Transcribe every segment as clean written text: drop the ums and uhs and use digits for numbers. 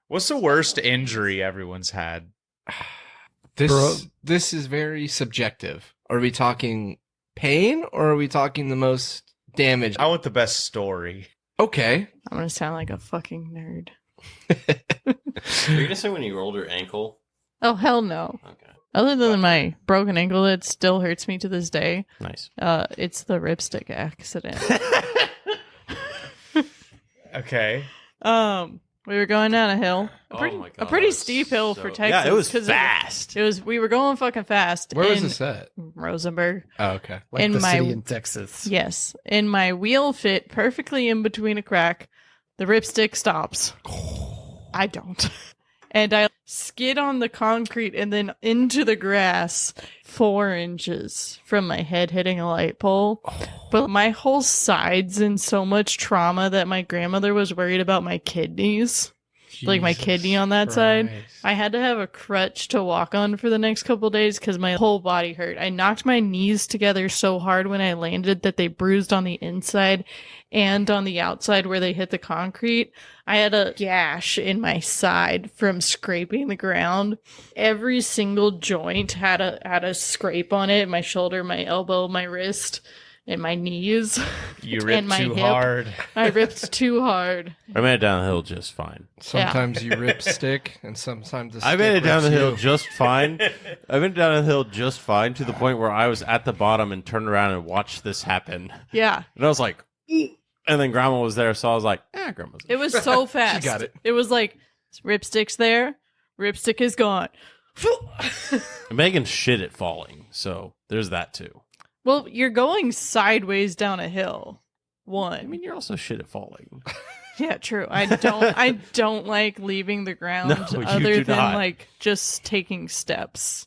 What's the worst injury everyone's had? This is very subjective. Are we talking pain or are we talking the most damage? I want the best story. Okay. I'm gonna sound like a fucking nerd. Are you gonna say when you rolled your ankle? Oh, hell no. Okay. Other than my broken ankle, it still hurts me to this day. Nice. It's the ripstick accident. Okay. We were going down a hill. Oh my God, a pretty that was steep hill so- for Texas. Yeah, it was 'cause fast. we were going fucking fast. Where was in this at? Rosenberg. Oh, okay. Like in the my- city in Texas. Yes. And my wheel fit perfectly in between a crack. The ripstick stops. I don't. And I skid on the concrete and then into the grass 4 inches from my head hitting a light pole. But my whole side's in so much trauma that my grandmother was worried about my kidneys. Like my kidney on that side. I had to have a crutch to walk on for the next couple days because my whole body hurt. I knocked my knees together so hard when I landed that they bruised on the inside and on the outside where they hit the concrete. I had a gash in my side from scraping the ground. Every single joint had a scrape on it. My shoulder, my elbow, my wrist, and my knees. You And ripped my too hip. hard. I ripped too hard. I made it down the hill just fine. Sometimes you rip stick and sometimes the I made stick it down the rips hill you. just fine. I went down the hill just fine to the point where I was at the bottom and turned around and watched this happen. Yeah. And I was like, "Ooh." And then Grandma was there, so I was like, Grandma's there. It was so fast. got it. It was like, ripstick's there, ripstick is gone. Megan's shit at falling, so there's that too. Well, you're going sideways down a hill. I mean, you're also shit at falling. Yeah, true. I don't like leaving the ground No, you other do than not. like just taking steps.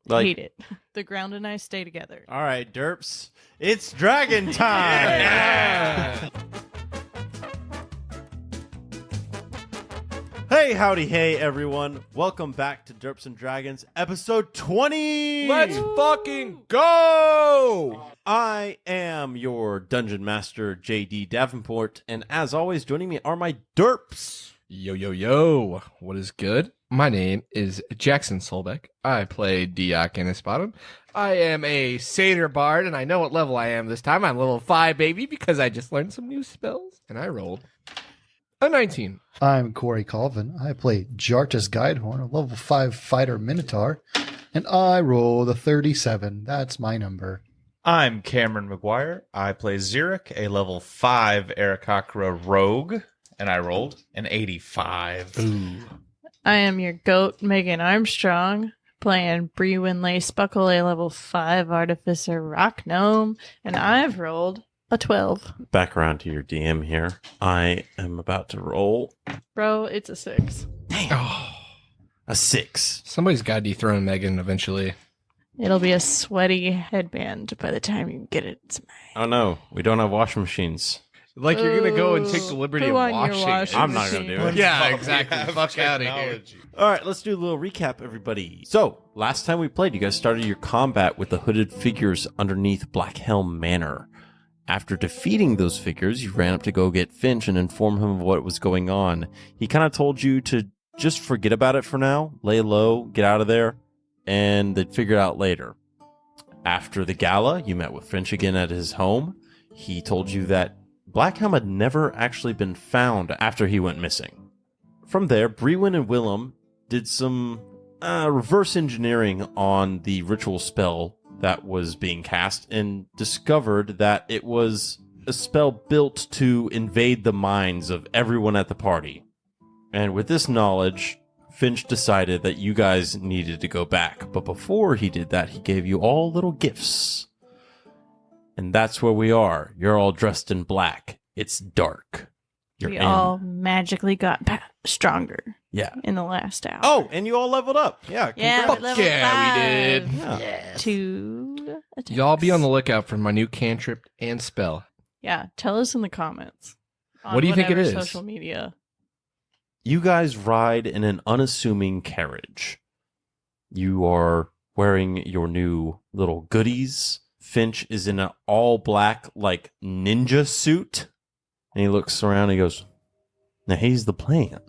Like, Hate it. The ground and I stay together. all right, Derps, it's dragon time. Hey, howdy, hey, everyone. Welcome back to Derps and Dragons, episode 20. Let's fucking go! I am your dungeon master, JD Davenport, and as always, joining me are my Derps. Yo, yo, yo. What is good? My name is Jackson Solbeck. I play Diakonis Bottom. I am a satyr bard, and I know what level I am this time. I'm level 5, baby, because I just learned some new spells, and I rolled a 19. I'm Corey Colvin. I play Jartus Guidehorn, a level 5 fighter minotaur, and I rolled a 37. That's my number. I'm Cameron McGuire. I play Xeric, a level 5 Aarakocra rogue, and I rolled an 85. I am your goat, Megan Armstrong, playing Brewin Lace Buckle, a level 5 artificer rock gnome, and I've rolled a 12. Back around to your DM here. I am about to roll Bro, it's a 6. Oh, a 6. somebody's got to dethrone Megan eventually. It'll be a sweaty headband by the time you get it. It's mine. Oh no, we don't have washing machines. Like you're going to go and take the liberty Put of on your washing. washing I'm not gonna do it. Yeah, exactly. Fuck out of here. All right, let's do a little recap, everybody. So, last time we played, you guys started your combat with the hooded figures underneath Blackhelm Manor. After defeating those figures, you ran up to go get Finch and inform him of what was going on. He kind of told you to just forget about it for now, lay low, get out of there, and they'd figure it out later. After the gala, you met with Finch again at his home. He told you that Blackhelm had never actually been found after he went missing. From there, Brewin and Willem did some reverse engineering on the ritual spell that was being cast and discovered that it was a spell built to invade the minds of everyone at the party. And with this knowledge, Finch decided that you guys needed to go back. But before he did that, he gave you all little gifts. And that's where we are. You're all dressed in black. It's dark. You're We in. all magically got stronger Yeah. in the last hour. Oh, and you all leveled up. Yeah. yeah, congrats. level yeah, we did. 5. Yeah. 2 attacks. Y'all be on the lookout for my new cantrip and spell. Yeah, tell us in the comments. On What do you think it whatever is? Social media. You guys ride in an unassuming carriage. You are wearing your new little goodies. Finch is in an all black, like, ninja suit. And he looks around and he goes, now here's the plan.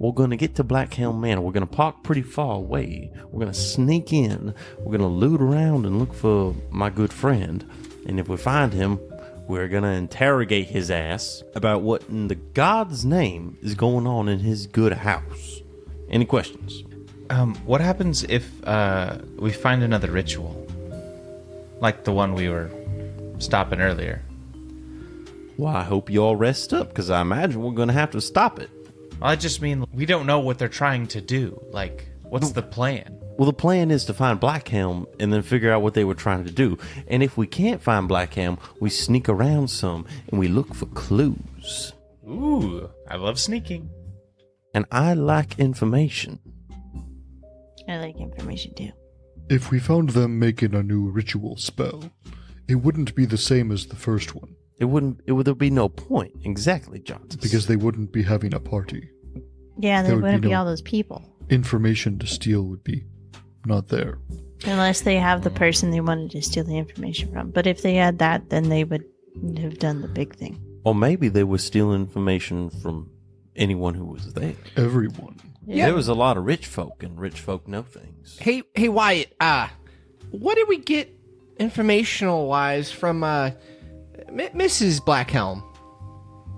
We're going to get to Blackhelm Manor. We're going to park pretty far away. We're going to sneak in. We're going to loot around and look for my good friend. And if we find him, we're going to interrogate his ass about what in the God's name is going on in his good house. Any questions? What happens if we find another ritual? Like the one we were stopping earlier. Well, I hope you all rest up, because I imagine we're going to have to stop it. Well, I just mean we don't know what they're trying to do. Like, what's the plan? Well, the plan is to find Blackhelm and then figure out what they were trying to do. And if we can't find Blackhelm, we sneak around some and we look for clues. Ooh, I love sneaking. And I lack information. I like information too. If we found them making a new ritual spell, it wouldn't be the same as the first one, There'd be no point. Exactly, Johnson. because they wouldn't be having a party. Yeah, there There would wouldn't be be no- all those people. Information to steal would be not there. Unless they have the person they wanted to steal the information from. But if they had that, then they would have done the big thing. Or maybe they were stealing information from anyone who was there. Everyone. Yeah. There was a lot of rich folk, and rich folk know things. Hey, Wyatt. What did we get informational wise from Mrs. Blackhelm?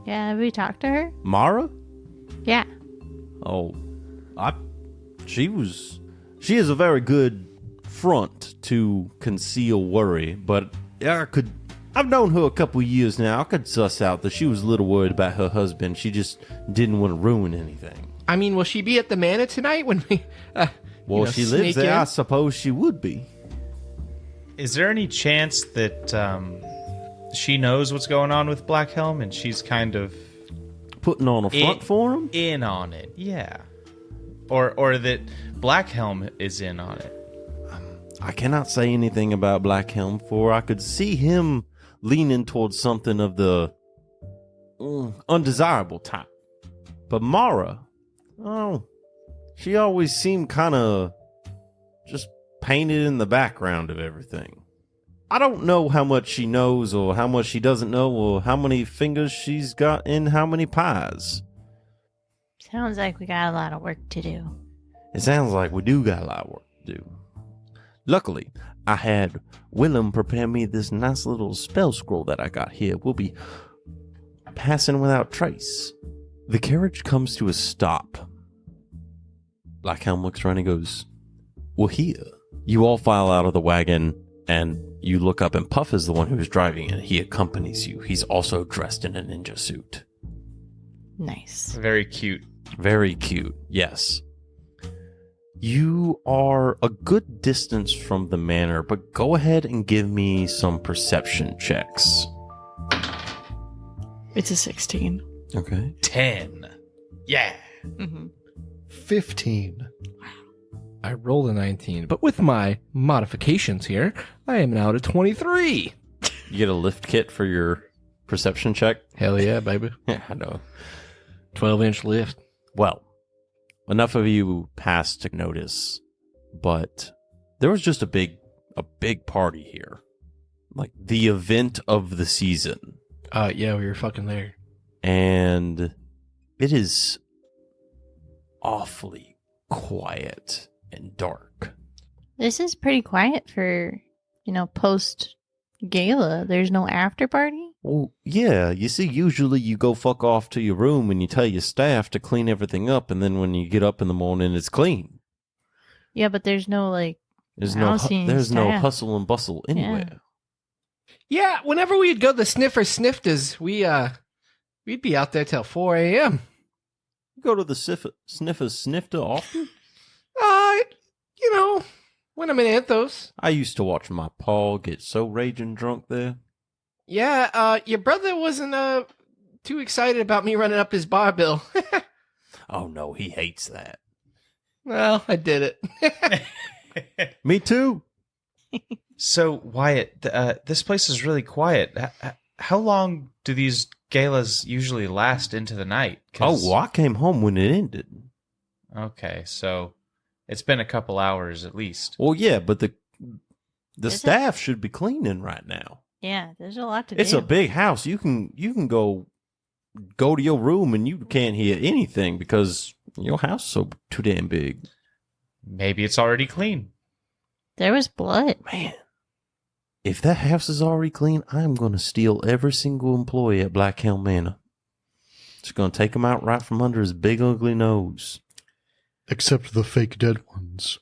Yeah, have we talked to her? Mara? Yeah. Oh, she is a very good front to conceal worry, but I've known her a couple years now. I could suss out that she was a little worried about her husband. She just didn't want to ruin anything. I mean, will she be at the Manor tonight when we? Well, she lives there. I suppose she would be. Is there any chance that she knows what's going on with Blackhelm and she's kind of Putting on a front for him? in on it? Yeah. Or that Blackhelm is in on it. I cannot say anything about Blackhelm, for I could see him leaning towards something of the undesirable type. But Mara, she always seemed kind of just painted in the background of everything. I don't know how much she knows or how much she doesn't know or how many fingers she's got in how many pies. Sounds like we got a lot of work to do. It sounds like we do got a lot of work to do. Luckily, I had Willem prepare me this nice little spell scroll that I got here. We'll be passing without trace. The carriage comes to a stop. Blackhelm looks around and goes, "Well, here." You all file out of the wagon, and you look up, and Puff is the one who's driving it. He accompanies you. He's also dressed in a ninja suit. Nice. Very cute. Very cute, yes. You are a good distance from the manor, but go ahead and give me some perception checks. It's a 16. Okay. 10. Yeah. Mm-hmm. 15. I rolled a 19, but with my modifications here, I am now at a 23. You get a lift kit for your perception check? Hell yeah, baby. Yeah, I know. 12-inch lift. Well, enough of you passed to notice, but there was just a big party here. Like the event of the season. Yeah, we were fucking there. And it is awfully quiet and dark. This is pretty quiet for, post gala. There's no after party. Well, yeah, you see, usually you go fuck off to your room and you tell your staff to clean everything up, and then when you get up in the morning, it's clean. Yeah, but there's no There's housing no staff. hustle and bustle anywhere. Yeah, whenever we'd go to Sniffer Sniftas, we'd be out there till 4 a.m. You go to the Sniffer Snifter often? When I'm in Anthos. I used to watch my paw get so raging drunk there. Yeah, your brother wasn't too excited about me running up his bar bill. Oh no, he hates that. Well, I did it. Me too. So, Wyatt, this place is really quiet. How long do these galas usually last into the night? Oh, well, I came home when it ended. Okay, so it's been a couple hours at least. Well, yeah, but the Is it? staff should be cleaning right now. Yeah, there's a lot to It's do. a big house. You can go to your room and you can't hear anything because Your house so too damn big. Maybe it's already clean. There was blood. Man, if that house is already clean, I'm going to steal every single employee at Blackhelm Manor. Just going to take him out right from under his big ugly nose. Except the fake dead ones.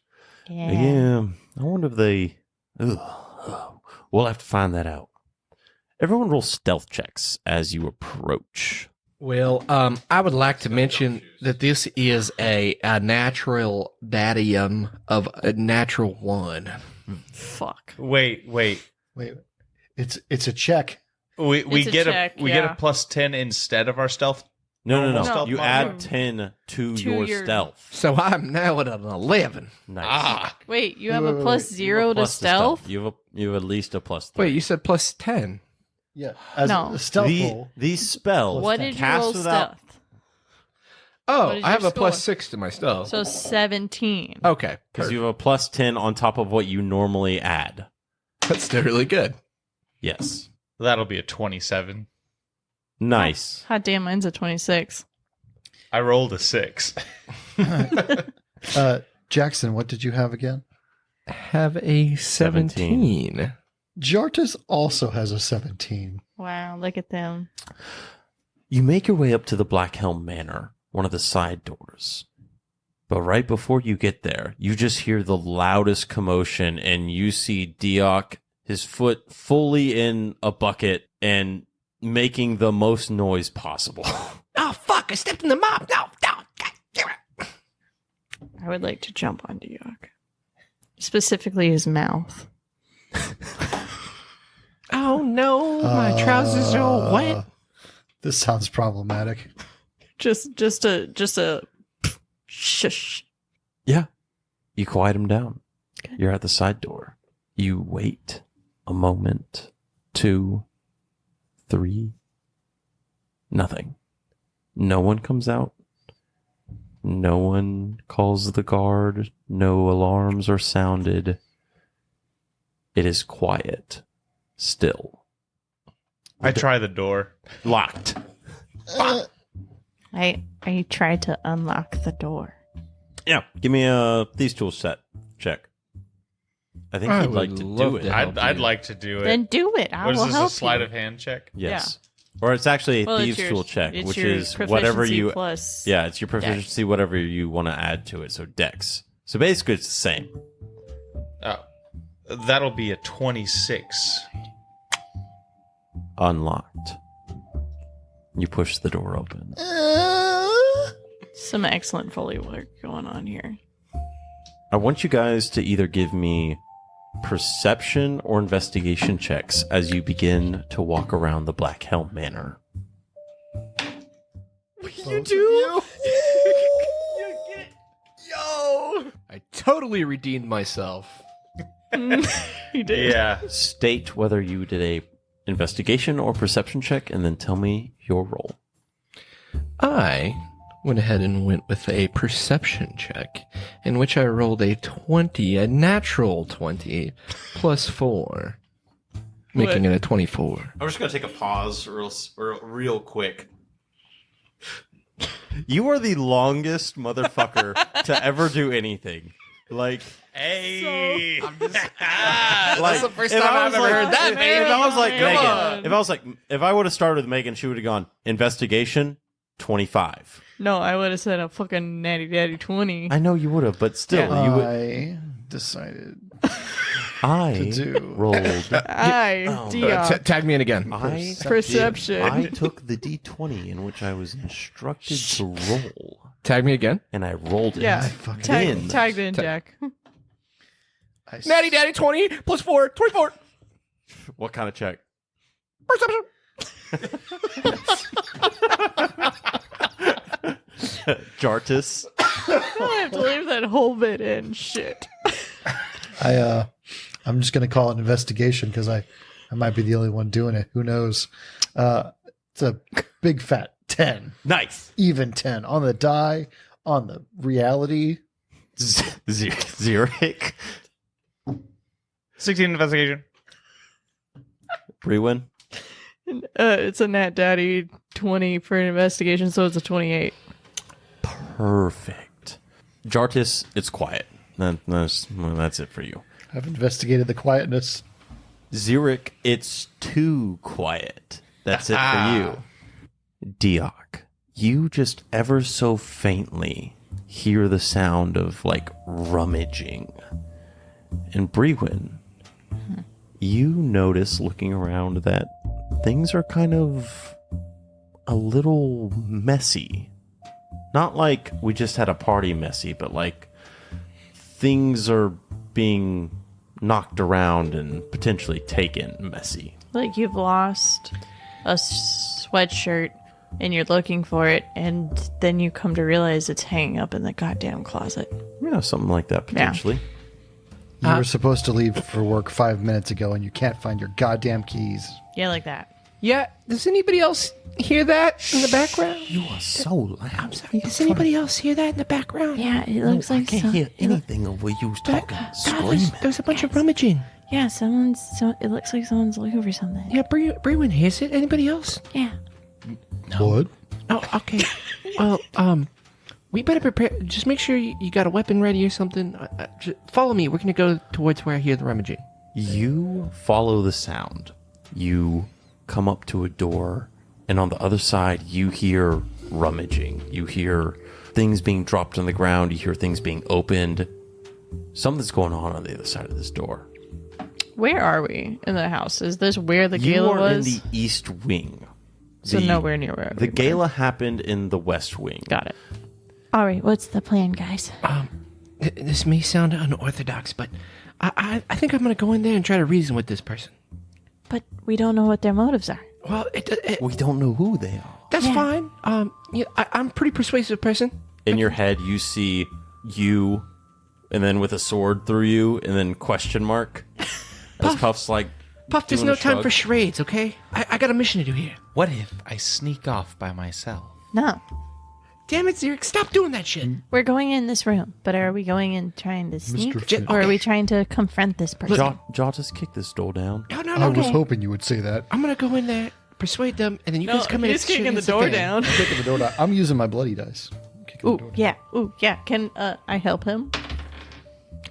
Yeah, I wonder if they... Ugh. We'll have to find that out. Everyone roll stealth checks as you approach. Well, I would like to mention that this is a natural dadium of a natural 1. Fuck. Wait. Wait, it's a check. We It's a get check, we get yeah. a +10 instead of our stealth. No. No. You No. add 10 to your stealth. So I'm now at an 11. Nice. Wait, you have a Wait, plus wait. You have a 0 to plus stealth? You have at least a plus 3. Wait, you said plus 10. Yeah, as No. a stealth roll. These spells What did you cast roll without stealth? Oh, What is I have your a plus score? 6 to my stealth. So 17. Okay, because you have a plus 10 on top of what you normally add. that's still really good. Yes. That'll be a 27. Nice. Hot damn, mine's a 26. I rolled a 6. Jackson, what did you have again? Have a 17. Jartus also has a 17. Wow, look at them. You make your way up to the Blackhelm Manor, one of the side doors. But right before you get there, you just hear the loudest commotion, and you see Deoc, his foot fully in a bucket and making the most noise possible. Oh, fuck, I stepped in the mop. No, God damn it. I would like to jump on Diok. Specifically his mouth. Oh, no, my trousers are all wet. This sounds problematic. Just a shush. Yeah. You quiet him down. You're at the side door. You wait a moment, 2, 3. Nothing. No one comes out. No one calls the guard. No alarms are sounded. It is quiet. Still. I try the door. Locked. I tried to unlock the door. Yeah. Give me a Thieves Tools set check. I think I he'd like would to love do it. to help I'd you. like to do it. Then do it. I What is will this, help a sleight you. of hand check? Yes. Or it's actually a Well, Thieves it's Tool check, it's which your is whatever proficiency you... plus. Yeah, it's your proficiency, whatever you want to add to it. So Dex. So basically it's the same. Oh, that'll be a 26. Unlocked. You push the door open. Some excellent Foley work going on here. I want you guys to either give me perception or investigation checks as you begin to walk around the Blackhelm Manor. You do? Yo! I totally redeemed myself. He did. Yeah. State whether you did a investigation or perception check and then tell me your roll. I went ahead and went with a perception check, in which I rolled a 20, a natural 20, plus 4, making it a 24. I'm just going to take a pause real quick. You are the longest motherfucker to ever do anything. Like, Hey. like, the first if time I I've was ever like- heard that, if- baby. If I was like Come Megan, on. if I would have started with Megan, she would have gone investigation 25. No, I would have said a fucking natty daddy 20. I know you would have, but still, Yeah. you would. I decided I to do. rolled. Diok. Tag me in again. I Perception. I took the D20 in which I was instructed to roll, Tag me again. and I rolled it. Yeah. fucking Tag- Tagged in, Jack. I s- Natty Daddy 20 plus 4, 24. What kind of check? Perception. Jartus. I have to leave that whole bit in. Shit. I'm just gonna call it investigation because I might be the only one doing it. Who knows? It's a big fat 10, Nice. even 10 on the die, on the reality. Zurich. 16 investigation. Brewin. It's a nat daddy 20 for an investigation, so it's a 28. Perfect. Jartis, it's quiet. That's it for you. I've investigated the quietness. Xeric, it's too quiet. That's it for you. Deoc, you just ever so faintly hear the sound of, like, rummaging. And Brewin, you notice looking around that things are kind of a little messy. Not like we just had a party messy, but like things are being knocked around and potentially taken messy. Like you've lost a sweatshirt and you're looking for it, and then you come to realize it's hanging up in the goddamn closet. Yeah, something like that potentially. You were supposed to leave for work 5 minutes ago and you can't find your goddamn keys. Yeah, like that. Yeah, does anybody else hear that in the background? You are so loud. I'm sorry, does anybody else hear that in the background? Yeah, it looks I like can't hear anything of what you was talking, screaming. There's a bunch of rummaging. Yeah, it looks like someone's looking for something. Yeah, Brewin hears it. Anybody else? Yeah. What? Oh, okay. Well, we better prepare. Just make sure you got a weapon ready or something. Just follow me. We're going to go towards where I hear the rummaging. You follow the sound. You come up to a door, and on the other side, you hear rummaging. You hear things being dropped on the ground. You hear things being opened. Something's going on the other side of this door. Where are we in the house? Is this where the You gala are was? in the east wing. So nowhere near where The we were. gala happened in the west wing. Got it. All right, what's the plan, guys? This may sound unorthodox, but I think I'm going to go in there and try to reason with this person. But we don't know what their motives are. Well, We don't know who they are. that's Yeah. fine. Yeah, I'm a pretty persuasive person. In your head, you see you, and then with a sword through you, and then question mark. As Puff's like, Puff, there's doing no a time shrug. for charades, okay? I got a mission to do here. What if I sneak off by myself? No, Damn it, Xeric, stop doing that shit. we're going in this room. But are we going in trying to sneak, Finn. or are we trying to confront this person? Jaw, just kick this door down. No, I was Okay. hoping you would say that. I'm going to go in there, persuade them, and then you guys come in and he's kicking shoot the against door fan. down. I'm kicking the door down. I'm using my bloody dice. I'm kicking the door down. Ooh, yeah. Can I help him?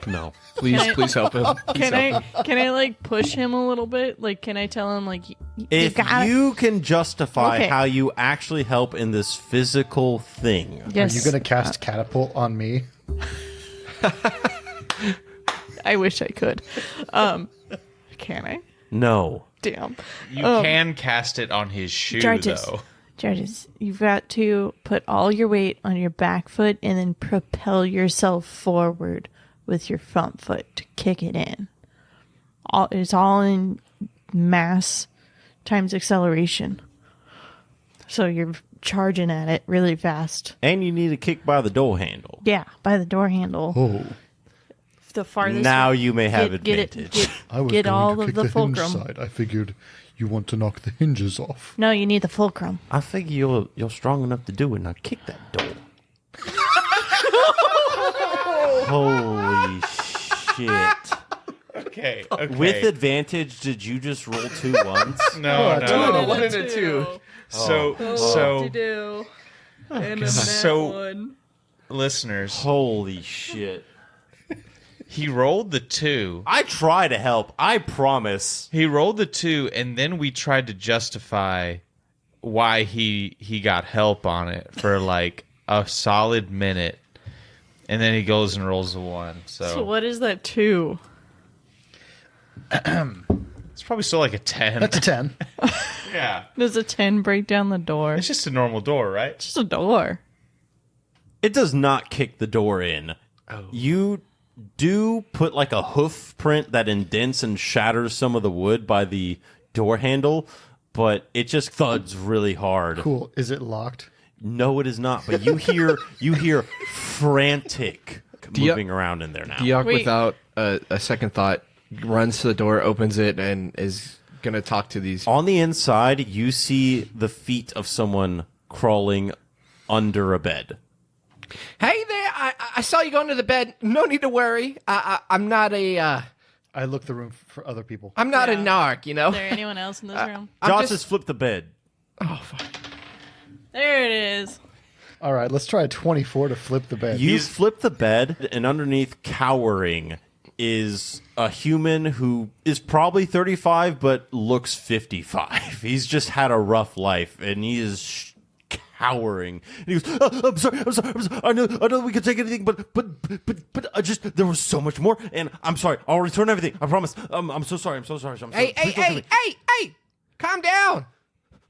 No. Please help him. Can I like push him a little bit? Like, can I tell him like If got it. you can justify Okay. how you actually help in this physical thing, yes? Are you going to cast catapult on me? I wish I could. Can I? no. Damn. You can cast it on his shoe, Jartis. though. Jartis, you've got to put all your weight on your back foot and then propel yourself forward with your front foot to kick it in. It's all in mass times acceleration. So you're charging at it really fast. And you need a kick by the door handle. Yeah, by the door handle. Oh, The farthest. Now you may have get advantage. I was Get going all to of kick the the hinge fulcrum. side. I figured you want to knock the hinges off. No, you need the fulcrum. I figure you're strong enough to do it. Now kick that door. Holy shit. Okay. With advantage, did you just roll 2 ones? No, two no. and a one and a two. So, do. And a So- one. listeners, Holy shit. he rolled the 2. I try to help. I promise. He rolled the 2, and then we tried to justify why he got help on it for like a solid minute, and then he goes and rolls a 1. So what is that 2? It's probably still like a 10. That's a 10. Yeah. Does a 10 break down the door? It's just a normal door, right? Just a door. It does not kick the door in. You do put like a hoof print that indents and shatters some of the wood by the door handle, but it just thuds really hard. Cool. Is it locked? No, it is not. But you hear frantic moving around in there now. Deoc, Wait. without a second thought, runs to the door, opens it, and is going to talk to these. On the inside, you see the feet of someone crawling under a bed. Hey there, I saw you go into the bed. No need to worry. I'm not a I look the room for other people. I'm not a narc, you know. Is there anyone else in this room? I'm Josh just- has flipped the bed. Oh fuck. There it is. All right, let's try a 24 to flip the bed. You flip the bed, and underneath, cowering, is a human who is probably 35 but looks 55. He's just had a rough life, and he is cowering. And he goes, I'm sorry. I know we could take anything, but I just, there was so much more, and I'm sorry. I'll return everything. I promise. I'm so sorry. Hey! Calm down.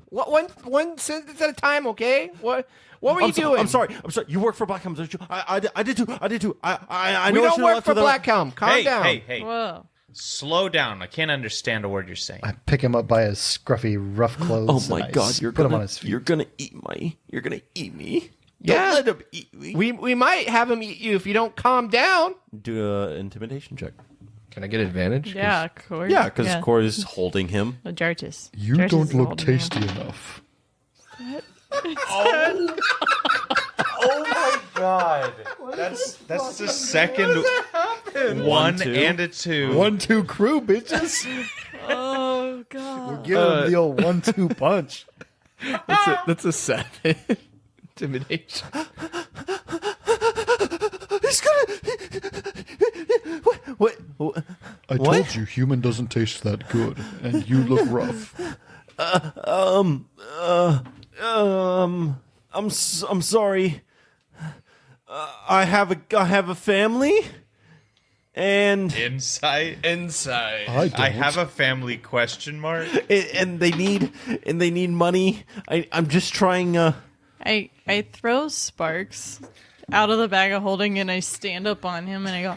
One sentence at a time, okay? What were you doing? I'm sorry. You work for Blackhelm, don't you? I did too. I know We I don't should've work left for without- Blackhelm. Calm down. Hey. Whoa. Slow down. I can't understand a word you're saying. I pick him up by his scruffy, rough clothes. Oh my and I God! put him on his feet. You're gonna eat me. Yeah. Don't let him eat me. We might have him eat you if you don't calm down. Do an intimidation check. Can I get advantage? Yeah, Corey. Yeah, because Corey's holding him. Jartis. You Jartis don't is look holding him. tasty enough. Oh my God! That's the second one two. and a 2. 1-2 crew, bitches. Oh God. Give him the old 1-2 punch. That's a 7. Intimidation. He's gonna. What? I told you, human doesn't taste that good, and you look rough. I'm sorry. I have a family, and Insight. I have a family question mark. and they need money. I'm just trying. I throw Sparks out of the bag of holding and I stand up on him and I go,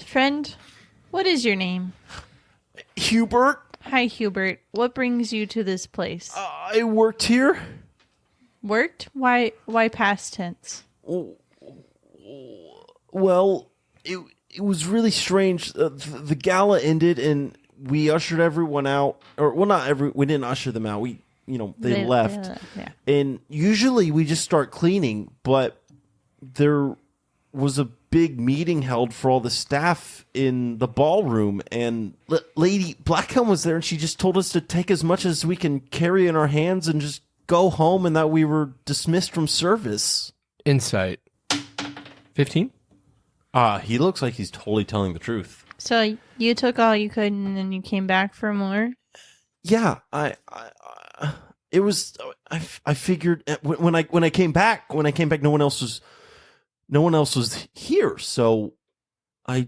Friend, what is your name? Hubert. Hi, Hubert. What brings you to this place? I worked here. Worked? Why past tense? Well, it was really strange. The gala ended and we ushered everyone out, or well, not every. We didn't usher them out. They left. Yeah. And usually we just start cleaning, but there was a big meeting held for all the staff in the ballroom, and Lady Blackhelm was there, and she just told us to take as much as we can carry in our hands and just go home, and that we were dismissed from service. Insight. 15? He looks like he's totally telling the truth. So you took all you could and then you came back for more? Yeah, it was. I figured when I came back, no one else was here. So, I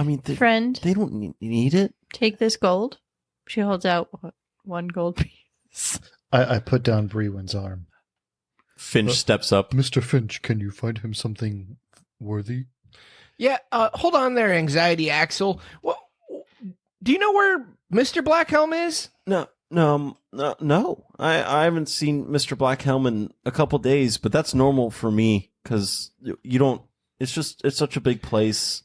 mean, Friend, they don't need it. take this gold. She holds out one gold piece. I put down Brewin's arm. Finch steps up. Mr. Finch, can you find him something worthy? Yeah, hold on there, Anxiety Axel. What, do you know where Mr. Blackhelm is? No. I haven't seen Mr. Blackhelm in a couple days, but that's normal for me because you don't. It's such a big place.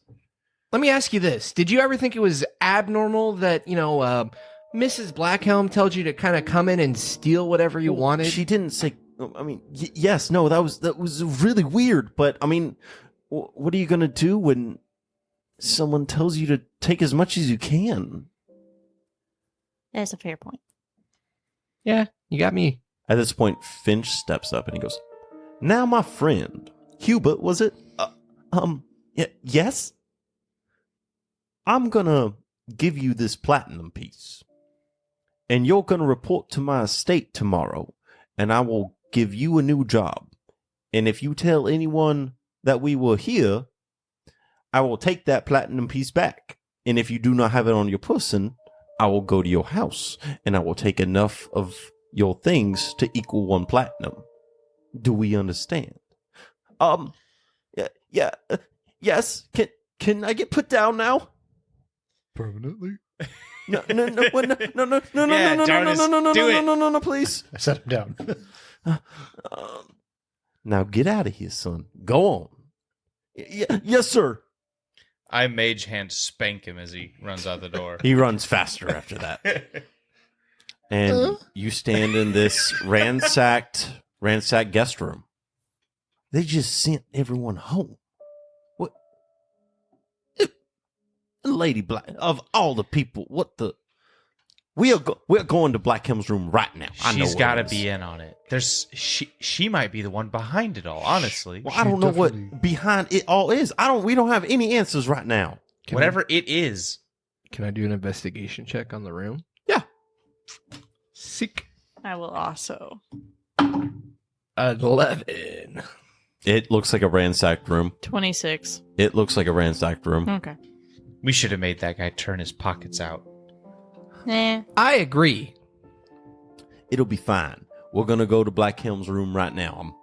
Let me ask you this. Did you ever think it was abnormal that, Mrs. Blackhelm told you to kind of come in and steal whatever you wanted? She didn't say. I mean, yes, no, that was really weird. But I mean, what are you gonna do when someone tells you to take as much as you can? That's a fair point. Yeah, you got me. At this point, Finch steps up and he goes, "Now, my friend, Hubert, was it? Yes? I'm gonna give you this platinum piece, and you're gonna report to my estate tomorrow, and I will give you a new job. And if you tell anyone that we were here, I will take that platinum piece back. And if you do not have it on your person, I will go to your house, and I will take enough of your things to equal 1 platinum. Do we understand?" Yes. Can I get put down now? Permanently? No, please. I set him down. Now get out of here, son. Go on. Yes, sir. I mage hand spank him as he runs out the door. He runs faster after that. And you stand in this ransacked guest room. They just sent everyone home. What? Lady Black, of all the people, what the? we're going to Blackhelm's room right now. I know She's what got to it is. be in on it. She might be the one behind it all, honestly. Well, I don't know what definitely- behind it all is. We don't have any answers right now. Whatever it is. Can I do an investigation check on the room? Yeah. Sick. I will also. 11. It looks like a ransacked room. 26. It looks like a ransacked room. Okay. We should have made that guy turn his pockets out. Nah. I agree. It'll be fine. We're gonna go to Blackhelm's room right now.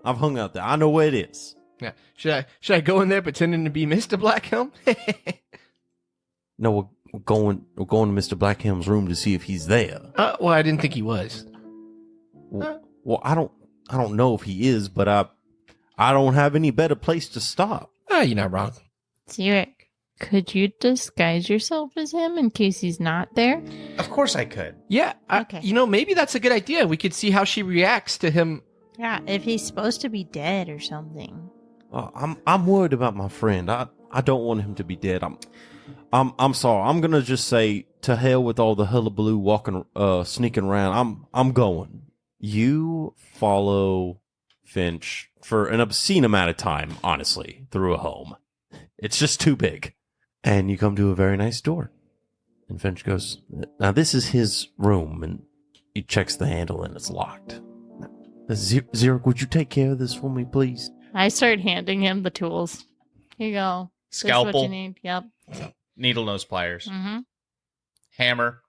I've hung out there. I know where it is. Yeah. Should I go in there pretending to be Mr. Blackhelm? No, we're going to Mr. Blackhelm's room to see if he's there. Well, I didn't think he was. Well, I don't know if he is, but I don't have any better place to stop. You're not wrong. Zurich, could you disguise yourself as him in case he's not there? Of course I could. Yeah. Okay. Maybe that's a good idea. We could see how she reacts to him. Yeah, if he's supposed to be dead or something. I'm worried about my friend. I don't want him to be dead. I'm sorry. I'm gonna just say to hell with all the hullabaloo walking, sneaking around. I'm going. You follow Finch for an obscene amount of time, honestly, through a home. It's just too big. And you come to a very nice door. And Finch goes, now this is his room, and he checks the handle and it's locked. Zurich, would you take care of this for me, please? I start handing him the tools. Here you go. This is what Scalpel, you need. Yep. needle nose pliers, Mm-hmm. hammer,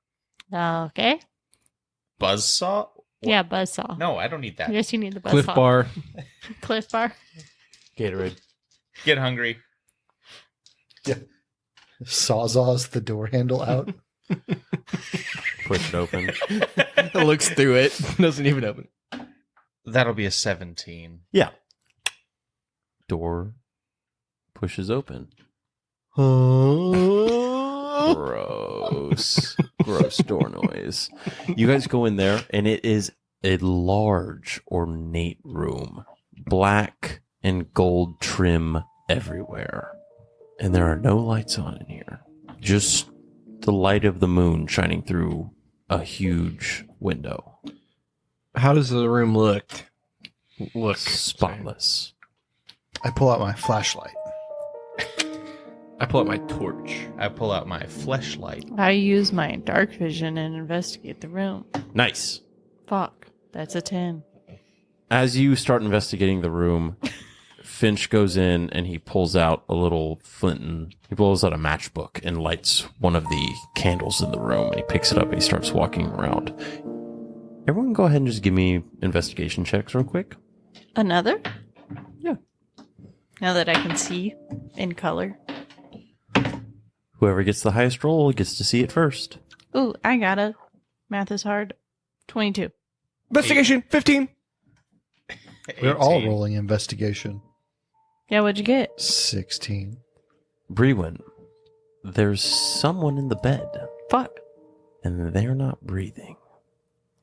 Okay. buzzsaw. Yeah, buzzsaw. No, I don't need that. Yes, you need the buzzsaw. Cliff Bar. Cliff bar. Gatorade. Get hungry. Sawzaws the door handle out. Push it open. Looks through it. Doesn't even open. That'll be a 17. Yeah. Door pushes open. Gross. Gross door noise. You guys go in there, and it is a large, ornate room. Black and gold trim everywhere. And there are no lights on in here. Just the light of the moon shining through a huge window. How does the room look? Spotless. I pull out my flashlight. I pull out my torch. I pull out my fleshlight. I use my dark vision and investigate the room. Nice. Fuck. That's a 10. As you start investigating the room, Finch goes in and he pulls out a little flint and he pulls out a matchbook and lights one of the candles in the room, and he picks it up and he starts walking around. Everyone go ahead and just give me investigation checks real quick. Another? Yeah. Now that I can see in color. Whoever gets the highest roll gets to see it first. Ooh, I got it. Math is hard. 22. Investigation 15. We're all 18. rolling investigation. Yeah, what'd you get? 16. Brewin, there's someone in the bed Fuck. and they're not breathing.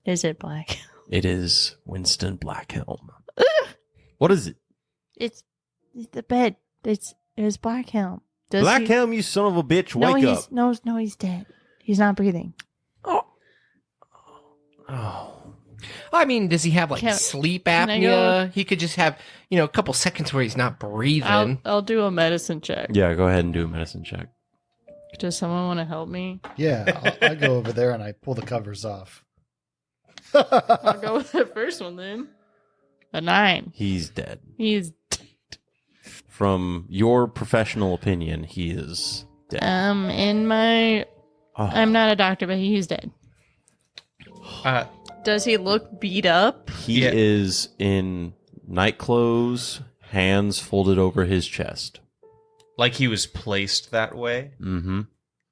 Is it black? It is Winston Blackhelm. What is it? It's the bed. It was Blackhelm. Does Blackhelm, you son of a bitch, No, wake up. he's no, he's dead. He's not breathing. Oh. I mean, does he have like Can- sleep can I go? apnea? He could just have, a couple seconds where he's not breathing. I'll do a medicine check. Yeah, go ahead and do a medicine check. Does someone want to help me? Yeah, I go over there and I pull the covers off. I'll go with the first one then. A 9. He's dead. He's From your professional opinion, he is dead. in my. Oh. I'm not a doctor, but he's dead. Does he look beat up? He Yeah. is in night clothes, hands folded over his chest. Like he was placed that way. Mm-hmm.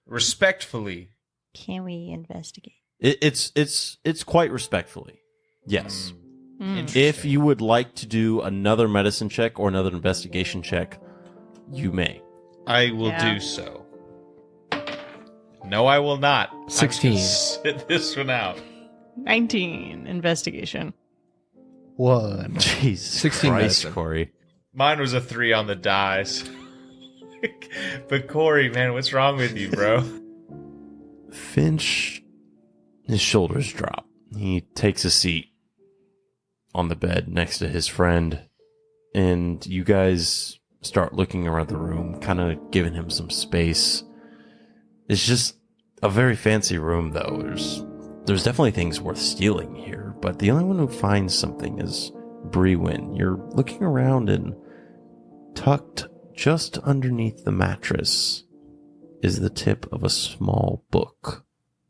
Respectfully. Can we investigate? It's quite respectfully. Yes. Mm. If you would like to do another medicine check or another investigation check, you may. I will Yeah. do so. No, I will not. 16. I'm gonna sit this one out. 19 investigation. 1. Jesus 16 Christ, medicine. Corey. Mine was a 3 on the dice. But Corey, man, what's wrong with you, bro? Finch, his shoulders drop. He takes a seat on the bed next to his friend, and you guys start looking around the room, kind of giving him some space. It's just a very fancy room, though. There's definitely things worth stealing here, but the only one who finds something is Brewin. You're looking around, and tucked just underneath the mattress is the tip of a small book.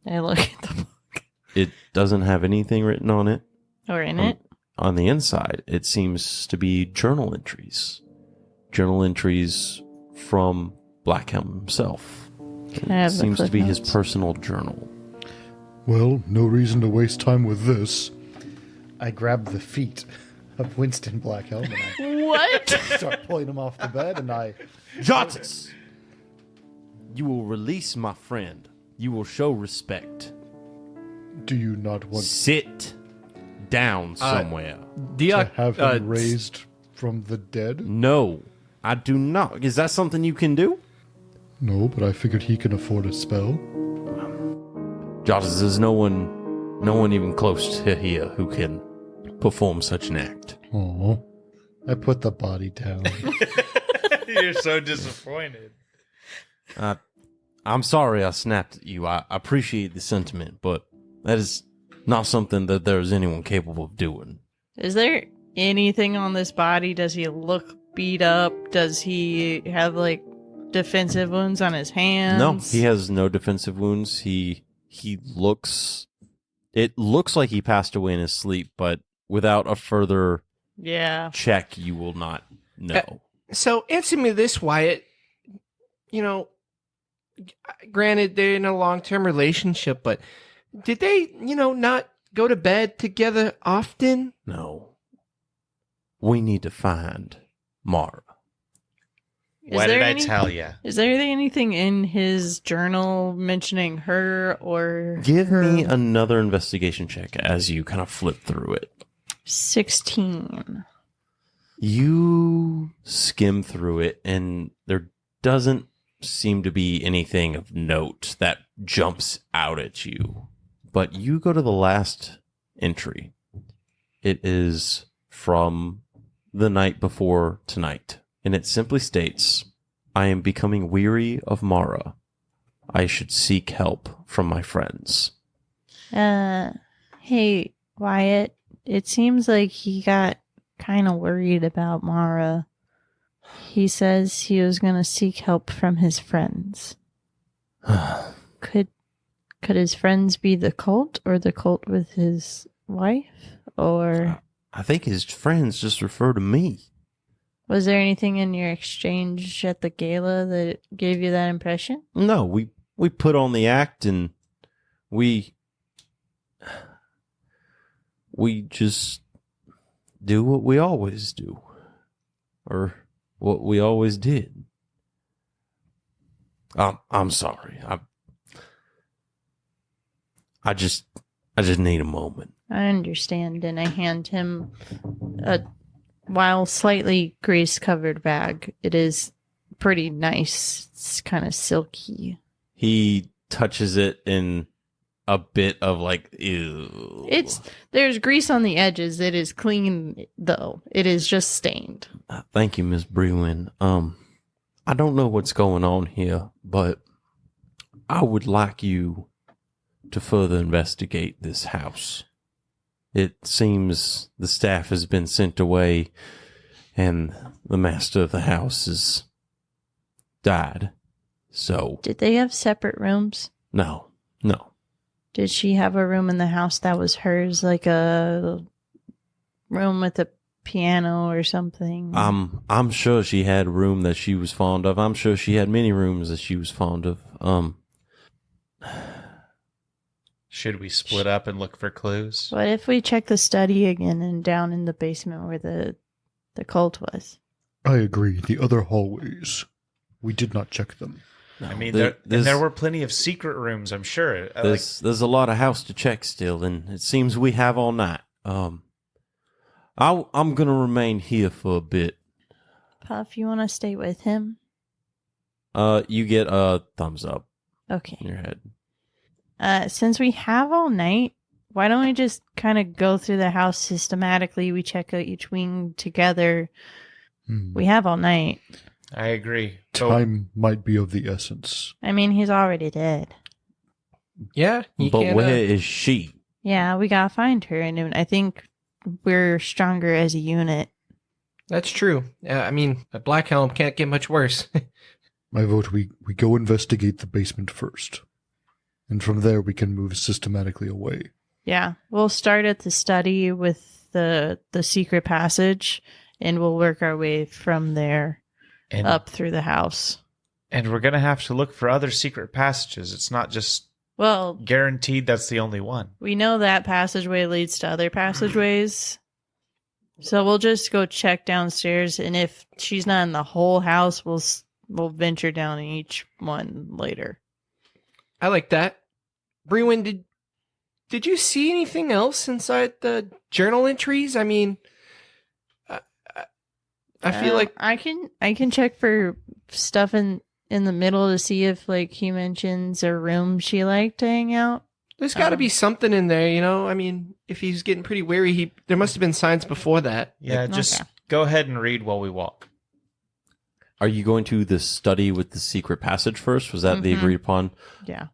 I look at the book. It doesn't have anything written on it. Or in it. On the inside, it seems to be journal entries. Journal entries from Blackhelm himself. Can I have It the seems to cliff be his notes? personal journal. Well, no reason to waste time with this. I grab the feet of Winston Blackhelm and What? I start pulling him off the bed, and I... Jotis! You will release my friend. You will show respect. Do you not want Sit down somewhere. to have him raised from the dead? No, I do not. Is that something you can do? No, but I figured he can afford a spell. Jotis, there's no one even close to here who can perform such an act. Oh, I put the body down. You're so disappointed. I'm sorry I snapped at you. I appreciate the sentiment, but that is not something that there is anyone capable of doing. Is there anything on this body? Does he look beat up? Does he have like defensive wounds on his hands? No, he has no defensive wounds. He looks... It looks like he passed away in his sleep, but without a further check, you will not know. So answer me this, Wyatt. You know, granted they're in a long-term relationship, but did they, not go to bed together often? No. We need to find Mara. Why did I tell you? Is there anything in his journal mentioning her or Give her? me another investigation check as you kind of flip through it. 16. You skim through it, and there doesn't seem to be anything of note that jumps out at you. But you go to the last entry. It is from the night before tonight, and it simply states, I am becoming weary of Mara. I should seek help from my friends. Hey, Wyatt, it seems like he got kind of worried about Mara. He says he was going to seek help from his friends. Could his friends be the cult or the cult with his wife? Or I think his friends just refer to me. was there anything in your exchange at the gala that gave you that impression? No, we put on the act, and we just do what we always do, or what we always did. I'm sorry. I just need a moment. I understand, and I hand him a, while slightly grease-covered bag. It is pretty nice. It's kind of silky. He touches it in a bit of like, ew. There's grease on the edges. It is clean though. It is just stained. Thank you, Miss Brewin. I don't know what's going on here, but I would like you to further investigate this house. It seems the staff has been sent away, and the master of the house has died. So, Did they have separate rooms? no. Did she have a room in the house that was hers, like a room with a piano or something? I'm sure she had a room that she was fond of. I'm sure she had many rooms that she was fond of. Should we split up and look for clues? What if we check the study again and down in the basement where the cult was? I agree. The other hallways. We did not check them. I mean, There- there were plenty of secret rooms, I'm sure. There's a lot of house to check still, and it seems we have all night. I'm gonna remain here for a bit. Puff, you want to stay with him? You get a thumbs up Okay. in your head. since we have all night, why don't we just kind of go through the house systematically? We check out each wing together. We have all night. I agree. Time might be of the essence. I mean, he's already dead. Yeah, you But can't, where is she? Yeah, we gotta find her, and I think we're stronger as a unit. That's true. I mean, a Blackhelm can't get much worse. I vote we go investigate the basement first. And from there we can move systematically away. Yeah, we'll start at the study with the secret passage, and we'll work our way from there And, up through the house. and we're going to have to look for other secret passages. It's not just Well, guaranteed that's the only one. we know that passageway leads to other passageways. So we'll just go check downstairs, and if she's not in the whole house, we'll venture down in each one later. I like that. Brewin, did you see anything else inside the journal entries? I mean, I feel like I can check for stuff in the middle to see if like he mentions a room she liked to hang out. there's got to be something in there, you know? I mean, if he's getting pretty weary, there must have been signs before that. Yeah, just Okay. go ahead and read while we walk. Are you going to the study with the secret passage first? Was that the Mhm. agreed upon? Yeah.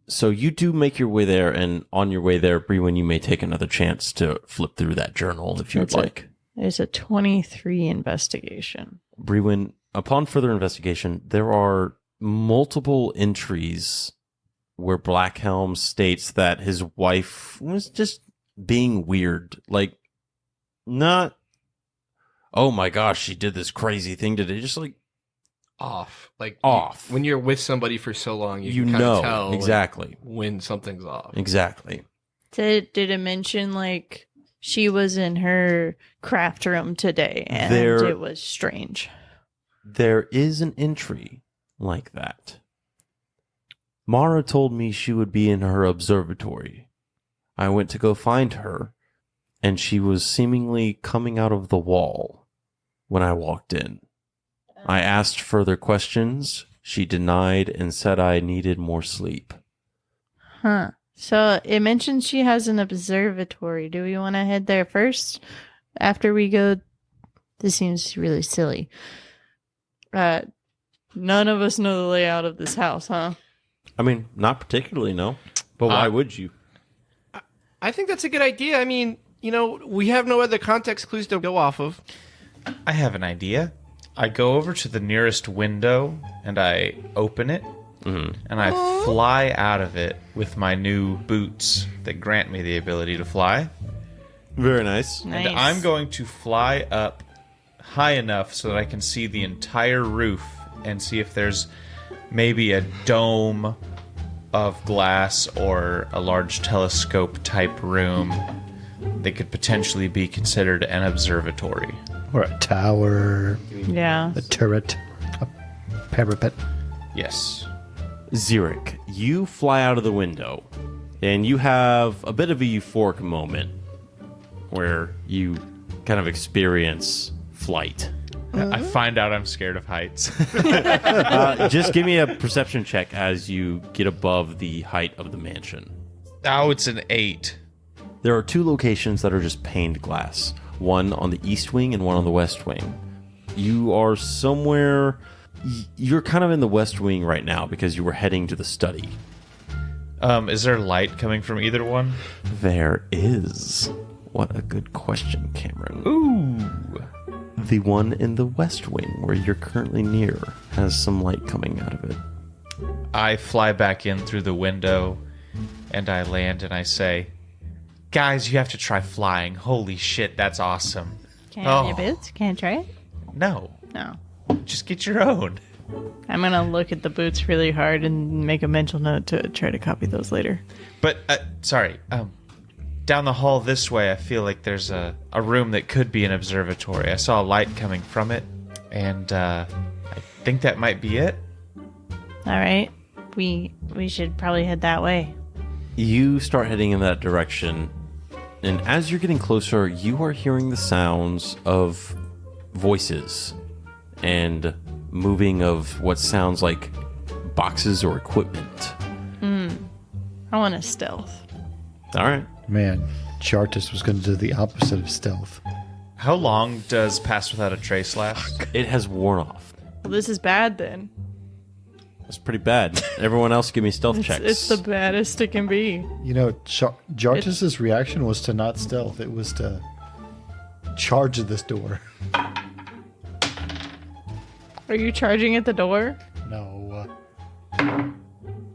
So you do make your way there, and on your way there, Brewin, you may take another chance to flip through that journal if you would That's it. like. There's a 23 investigation. Brewin, upon further investigation, there are multiple entries where Blackhelm states that his wife was just being weird. Like, not, oh my gosh, she did this crazy thing today. Just like, Off. Like, Off. when you're with somebody for so long, you you can kind know. of tell like, Exactly. when something's off. Exactly. Did it mention like she was in her craft room today and There- it was strange? There is an entry like that. Mara told me she would be in her observatory. I went to go find her, and she was seemingly coming out of the wall when I walked in. I asked further questions. She denied and said I needed more sleep. Huh. So it mentions she has an observatory. Do we want to head there first? After we go, this seems really silly. None of us know the layout of this house, huh? I mean, not particularly, no. But why would you? I think that's a good idea. I mean, you know, we have no other context clues to go off of. I have an idea. I go over to the nearest window and I open it and I fly out of it with my new boots that grant me the ability to fly. Very nice. Nice. And I'm going to fly up high enough so that I can see the entire roof and see if there's maybe a dome of glass or a large telescope type room that could potentially be considered an observatory. Or a tower, Yeah. a turret, a parapet. Yes. Xeric, you fly out of the window, and you have a bit of a euphoric moment where you kind of experience flight. I find out I'm scared of heights. Just give me a perception check as you get above the height of the mansion. Oh, it's an 8. There are two locations that are just paned glass, one on the east wing and one on the west wing. You are somewhere... You're kind of in the west wing right now because you were heading to the study. Is there light coming from either one? There is. What a good question, Cameron. Ooh. The one in the west wing, where you're currently near, has some light coming out of it. I fly back in through the window and I land and I say, guys, you have to try flying. Holy shit, that's awesome. Can't have your boots? Can't try it? No, No. just get your own. I'm going to look at the boots really hard and make a mental note to try to copy those later. But, sorry, down the hall this way, I feel like there's a room that could be an observatory. I saw a light coming from it, and I think that might be it. All right. We should probably head that way. You start heading in that direction, and as you're getting closer, you are hearing the sounds of voices and moving of what sounds like boxes or equipment. I want to stealth. All right. Man, Chartis was going to do the opposite of stealth. How long does Pass Without a Trace last? It has worn off. Well, this is bad then. That's pretty bad. Everyone else give me stealth checks. It's the baddest it can be. You know, Jartis's reaction was to not stealth. It was to charge this door. Are you charging at the door? No.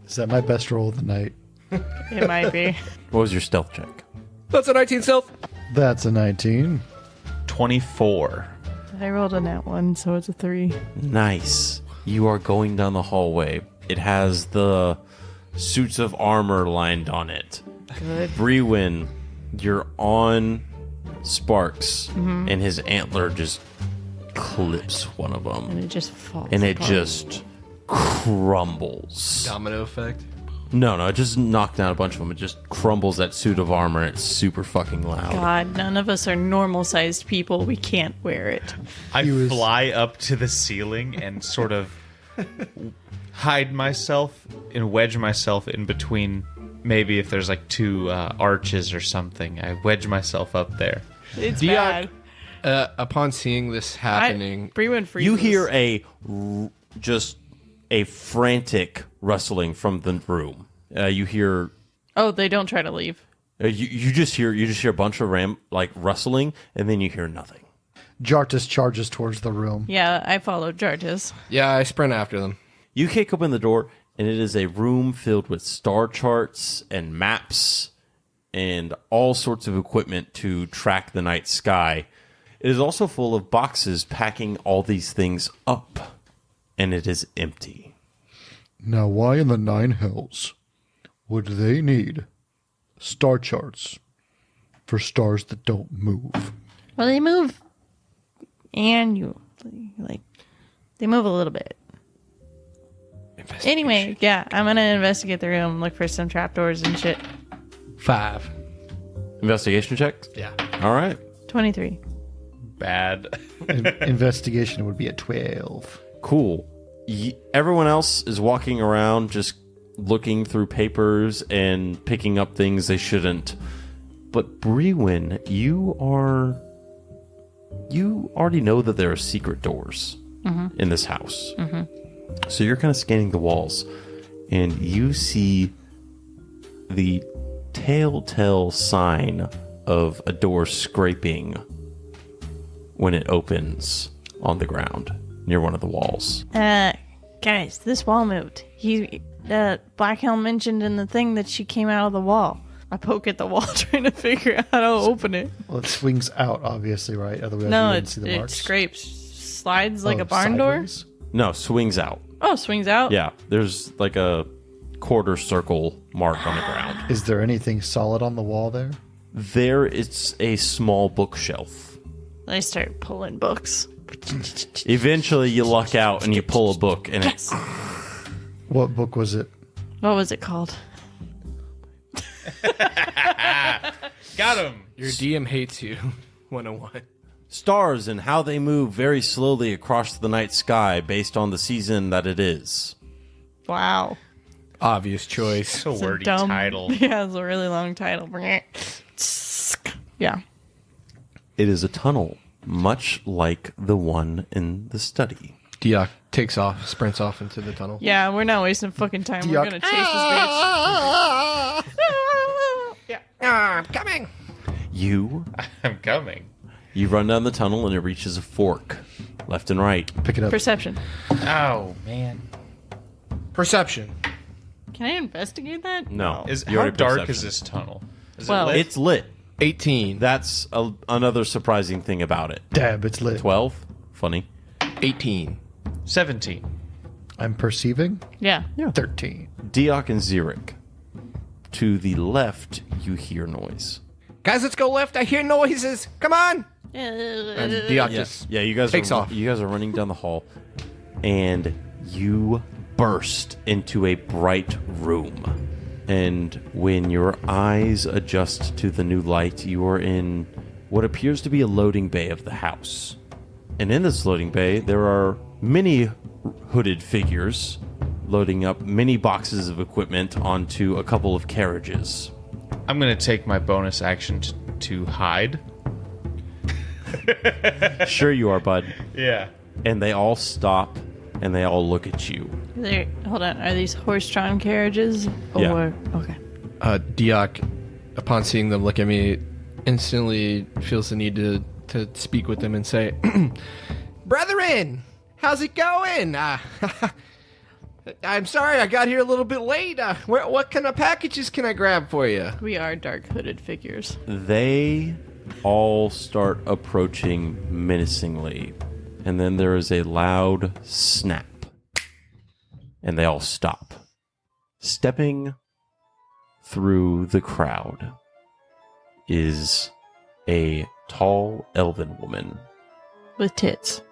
Is that my best roll of the night? It might be. What was your stealth check? That's a 19 stealth. That's a 19. 24. I rolled a nat 1, so it's a 3. Nice. You are going down the hallway. It has the suits of armor lined on it. Good. Brewin, you're on Sparks, and his antler just clips one of them. And it just falls And it apart. just crumbles. Domino effect. No, it just knocked down a bunch of them. It just crumbles that suit of armor, and it's super fucking loud. God, none of us are normal-sized people. We can't wear it. I He was- fly up to the ceiling and sort of hide myself and wedge myself in between. Maybe if there's like two arches or something, I wedge myself up there. It's Diak, bad. upon seeing this happening, Brewin freezes. You hear just a frantic rustling from the room. You hear Oh, they don't try to leave. you just hear a bunch of rustling, and then you hear nothing. Jartis charges towards the room. Yeah, I followed Jartis. yeah, I sprint after them. You kick open the door, and it is a room filled with star charts and maps and all sorts of equipment to track the night sky. It is also full of boxes packing all these things up, and it is empty. Now, why in the nine hells would they need star charts for stars that don't move? Well, they move annually. They move a little bit. Anyway, yeah, I'm going to investigate the room, look for some trapdoors and shit. 5. Investigation check? Yeah. All right. 23. Bad. Investigation would be a 12. Cool. Everyone else is walking around just looking through papers and picking up things they shouldn't. But Brewin, you already know that there are secret doors in this house. So you're kind of scanning the walls, and you see the telltale sign of a door scraping when it opens on the ground near one of the walls. Guys, this wall moved. Blackhelm mentioned in the thing that she came out of the wall. I poke at the wall trying to figure out how to open it. Well, it swings out, obviously, right? Otherwise, No, you wouldn't it see the marks. scrapes. Slides like Oh, a barn sideways? No, swings out. door. Oh, swings out? Yeah, there's like a quarter circle mark on the ground. Is there anything solid on the wall there? There is a small bookshelf. I start pulling books. Eventually, you luck out and you pull a book, and it's What book was it? What was it called? Got him. Your DM hates you. 101. Stars and how they move very slowly across the night sky based on the season that it is. Wow. Obvious choice. So It's a wordy dumb- title. Yeah, it's a really long title. Yeah. It is a tunnel, much like the one in the study. Diak takes off, sprints off into the tunnel. Yeah, we're not wasting fucking time. We're Yuck. gonna chase this bitch. Yeah. I'm coming. I'm coming. You run down the tunnel and it reaches a fork, left and right. Pick it up. Perception. Oh man. Perception. Can I investigate that? No, Is you how already dark perception. is this tunnel? Is Well, it lit? It's lit. 18. That's another surprising thing about it. Dab, it's lit. 12? Funny. 18. 17. I'm perceiving. Yeah. 13. Diok and Xeric. To the left, you hear noise. Guys, let's go left. I hear noises. Come on. And Diak just Yeah, you guys takes are, off. You guys are running down the hall, and you burst into a bright room. And when your eyes adjust to the new light, you are in what appears to be a loading bay of the house. And in this loading bay, there are many hooded figures loading up many boxes of equipment onto a couple of carriages. I'm going to take my bonus action to hide. Sure you are, bud. Yeah. And they all stop and they all look at you. Hold on. Are these horse-drawn carriages? Yeah. Or okay. Diak, upon seeing them look at me, instantly feels the need to speak with them and say, Brethren, how's it going? I'm sorry I got here a little bit late. What kind of packages can I grab for you? We are dark hooded figures. They all start approaching menacingly, and then there is a loud snap, and they all stop. Stepping through the crowd is a tall elven woman With tits.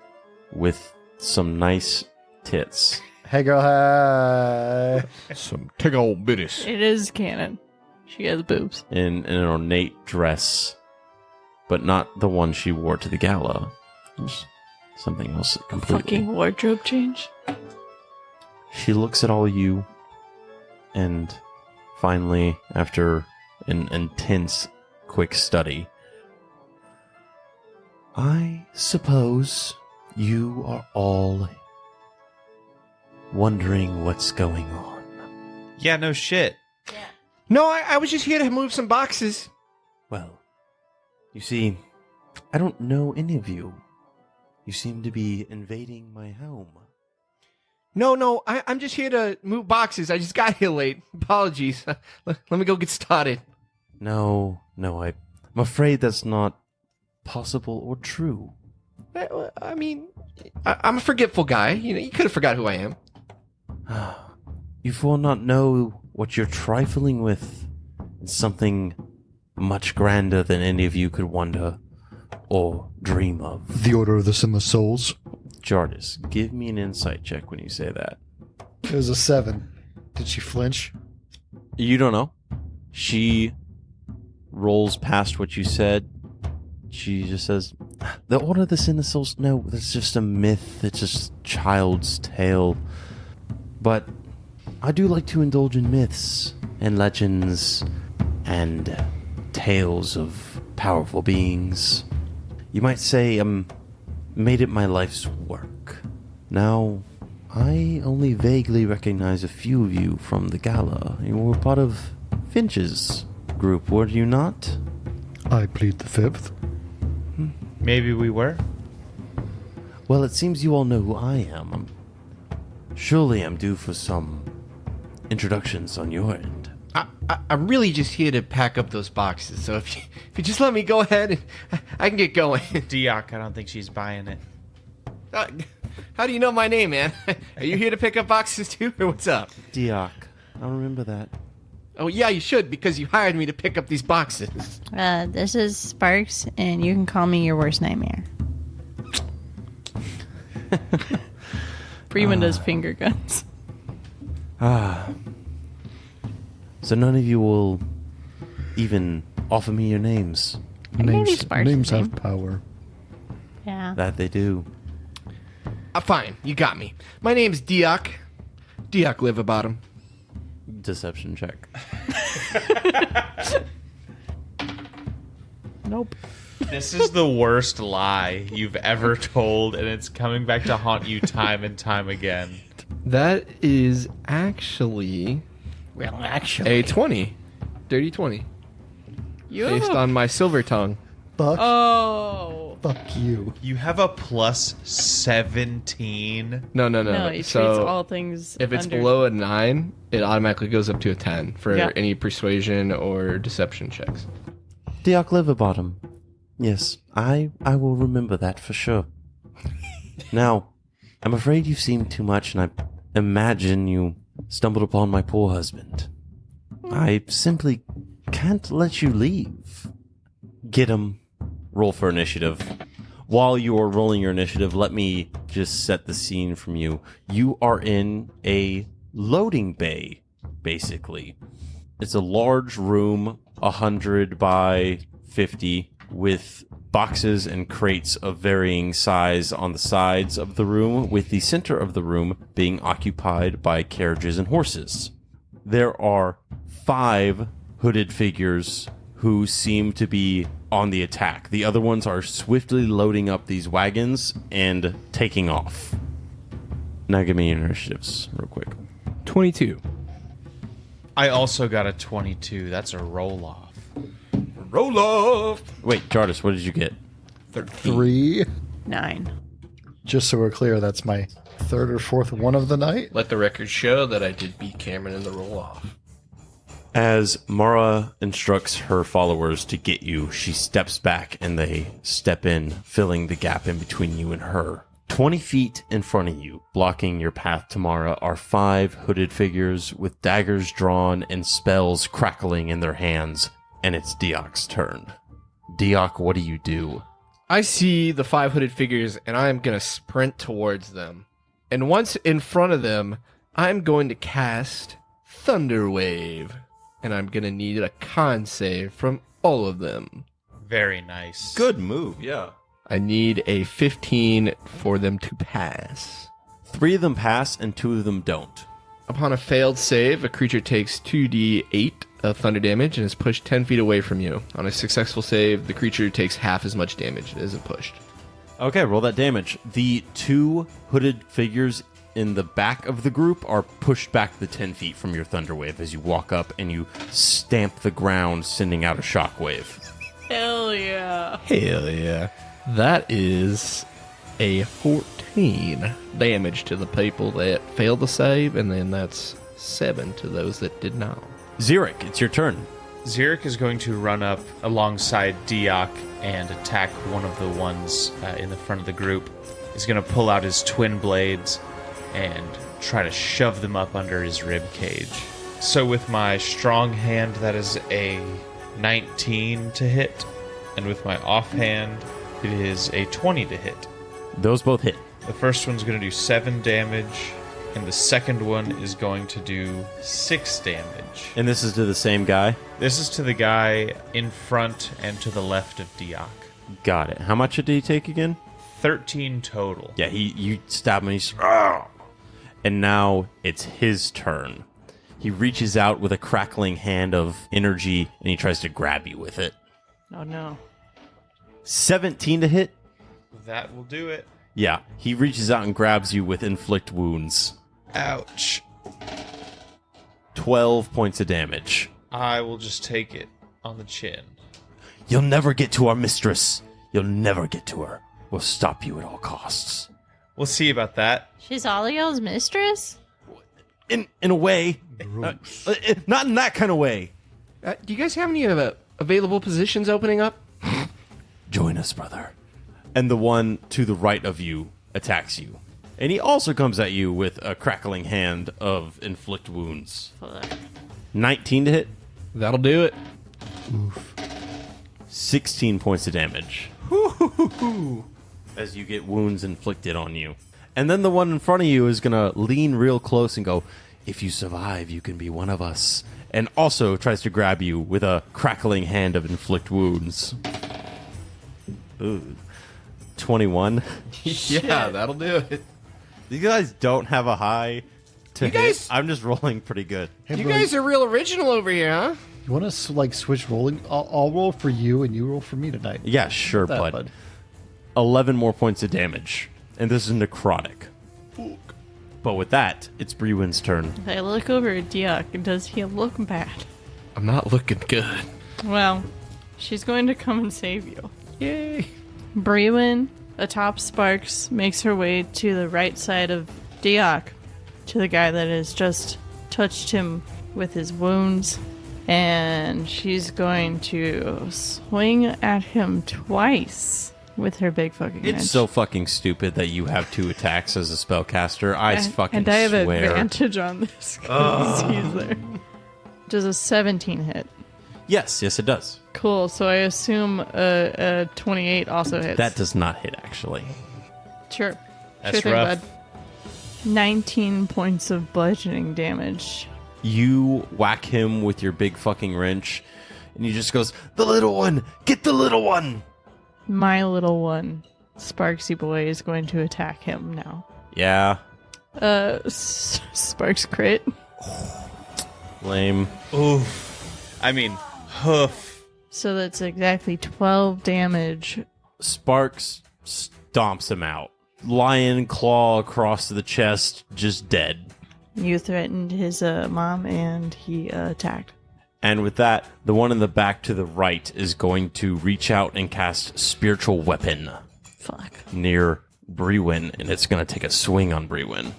with some nice tits. Hey, girl, hey. Some big old bitties. It is canon. She has boobs. In an ornate dress, but not the one she wore to the gala. Just something else completely. Fucking wardrobe change. She looks at all you, and finally, after an intense, quick study, I suppose you are all wondering what's going on. Yeah, no shit. No, I was just here to move some boxes. Well, you see, I don't know any of you. You seem to be invading my home. No, I'm just here to move boxes. I just got here late. Apologies. Let me go get started. No, I'm afraid that's not possible or true. I mean, I'm a forgetful guy. You could have forgot who I am. You will not know what you're trifling with. It's something much grander than any of you could wonder or dream of. The Order of the Sin of Souls. Jardis, give me an insight check when you say that. It was a 7. Did she flinch? You don't know. She rolls past what you said. She just says, the Order of the Sin of Souls, no, that's just a myth. It's just child's tale. But I do like to indulge in myths and legends and tales of powerful beings. You might say made it my life's work. Now, I only vaguely recognize a few of you from the gala. You were part of Finch's group, were you not? I plead the 5th. Maybe we were. Well, it seems you all know who I am. Surely I'm due for some introductions on your end. I'm really just here to pack up those boxes. So if you just let me go ahead, I can get going. Diak, I don't think she's buying it. How do you know my name, man? Are you here to pick up boxes too, or what's up? Diak, I remember that. Oh yeah, you should, because you hired me to pick up these boxes. This is Sparks, and you can call me your worst nightmare. Freeman does finger guns. So none of you will even offer me your names. I gave you Sparks' Names name. have power. Yeah. That they do. Fine, you got me. My name's Diak. Diak Liverbottom. Deception check. Nope. This is the worst lie you've ever told, and it's coming back to haunt you time and time again. That is actually Well, actually. a 20. Dirty 20. You have Based a- on my silver tongue. Fuck. Oh. Fuck you. You have a plus 17. No. No, he treats So all things if it's under- below a 9, it automatically goes up to a 10 for Yeah. any persuasion or deception checks. Diak Liverbottom. Yes, I will remember that for sure. Now, I'm afraid you've seen too much, and I imagine you stumbled upon my poor husband. I simply can't let you leave. Get him. Roll for initiative. While you are rolling your initiative, let me just set the scene from you. You are in a loading bay, basically. It's a large room, 100 by 50, with boxes and crates of varying size on the sides of the room, with the center of the room being occupied by carriages and horses. There are 5 hooded figures who seem to be on the attack. The other ones are swiftly loading up these wagons and taking off. Now give me your initiatives real quick. 22. I also got a 22. That's a roll-off. Roll off. Wait, Jardis, what did you get? 3. 9. Just so we're clear, that's my 3rd or 4th one of the night. Let the record show that I did beat Cameron in the roll off. As Mara instructs her followers to get you, she steps back and they step in, filling the gap in between you and her. 20 feet in front of you, blocking your path to Mara, are 5 hooded figures with daggers drawn and spells crackling in their hands, and it's Diok's turn. Diok, what do you do? I see the 5 hooded figures, and I'm going to sprint towards them. And once in front of them, I'm going to cast Thunder Wave. And I'm going to need a con save from all of them. Very nice. Good move, yeah. I need a 15 for them to pass. 3 of them pass and 2 of them don't. Upon a failed save, a creature takes 2d8 of thunder damage and is pushed 10 feet away from you. On a successful save, the creature takes half as much damage. It isn't pushed. Okay, roll that damage. The 2 hooded figures in the back of the group are pushed back the 10 feet from your thunder wave as you walk up and you stamp the ground, sending out a shockwave. Hell yeah. Hell yeah. That is a 14 damage to the people that failed to save, and then that's 7 to those that did not. Xeric, it's your turn. Xeric is going to run up alongside Diok and attack one of the ones in the front of the group. He's going to pull out his twin blades and try to shove them up under his rib cage. So with my strong hand, that is a 19 to hit, and with my offhand, it is a 20 to hit. Those both hit. The first one's going to do 7 damage, and the second one is going to do 6 damage. And this is to the same guy? This is to the guy in front and to the left of Diok. Got it. How much did he take again? 13 total. Yeah, you stab him and he's... "Argh!" And now it's his turn. He reaches out with a crackling hand of energy and he tries to grab you with it. Oh no. 17 to hit? That will do it. Yeah, he reaches out and grabs you with inflict wounds. Ouch. 12 points of damage. I will just take it on the chin. You'll never get to our mistress. You'll never get to her. We'll stop you at all costs. We'll see about that. She's Aliel's mistress? In a way. Not in that kind of way. Do you guys have any available positions opening up? Join us, brother. And the one to the right of you attacks you. And he also comes at you with a crackling hand of inflict wounds. 19 to hit. That'll do it. 16 points of damage. As you get wounds inflicted on you. And then the one in front of you is going to lean real close and go, if you survive, you can be one of us. And also tries to grab you with a crackling hand of inflict wounds. Ooh. 21. Yeah, that'll do it. You guys don't have a high to You hit. guys- I'm just rolling pretty good. Hey, You bro, guys are real original over here, huh? you want to like switch rolling? I'll roll for you and you roll for me tonight. Yeah, sure, That, bud. 11 more points of damage. And this is necrotic. But with that, it's Brewin's turn. I look over at Diok, and does he look bad? I'm not looking good. Well, she's going to come and save you. Yay. Brewin, atop Sparks, makes her way to the right side of Diok, to the guy that has just touched him with his wounds. And she's going to swing at him twice with her big fucking wrench. It's so fucking stupid that you have 2 attacks as a spellcaster. I fucking and I have swear. advantage on this because he's there. Does a 17 hit? Yes, it does. Cool. So I assume a 28 also hits. That does not hit, actually. Sure. That's sure thing, rough. bud. 19 points of bludgeoning damage. You whack him with your big fucking wrench, and he just goes, "The little one! Get the little one!" My little one, Sparksy boy, is going to attack him now. Yeah. Sparks crit. Lame. Oof. I mean, hoof. So that's exactly 12 damage. Sparks stomps him out. Lion claw across the chest, just dead. You threatened his mom, and he attacked. And with that, the one in the back to the right is going to reach out and cast Spiritual Weapon Fuck. near Brewin, and it's going to take a swing on Brewin.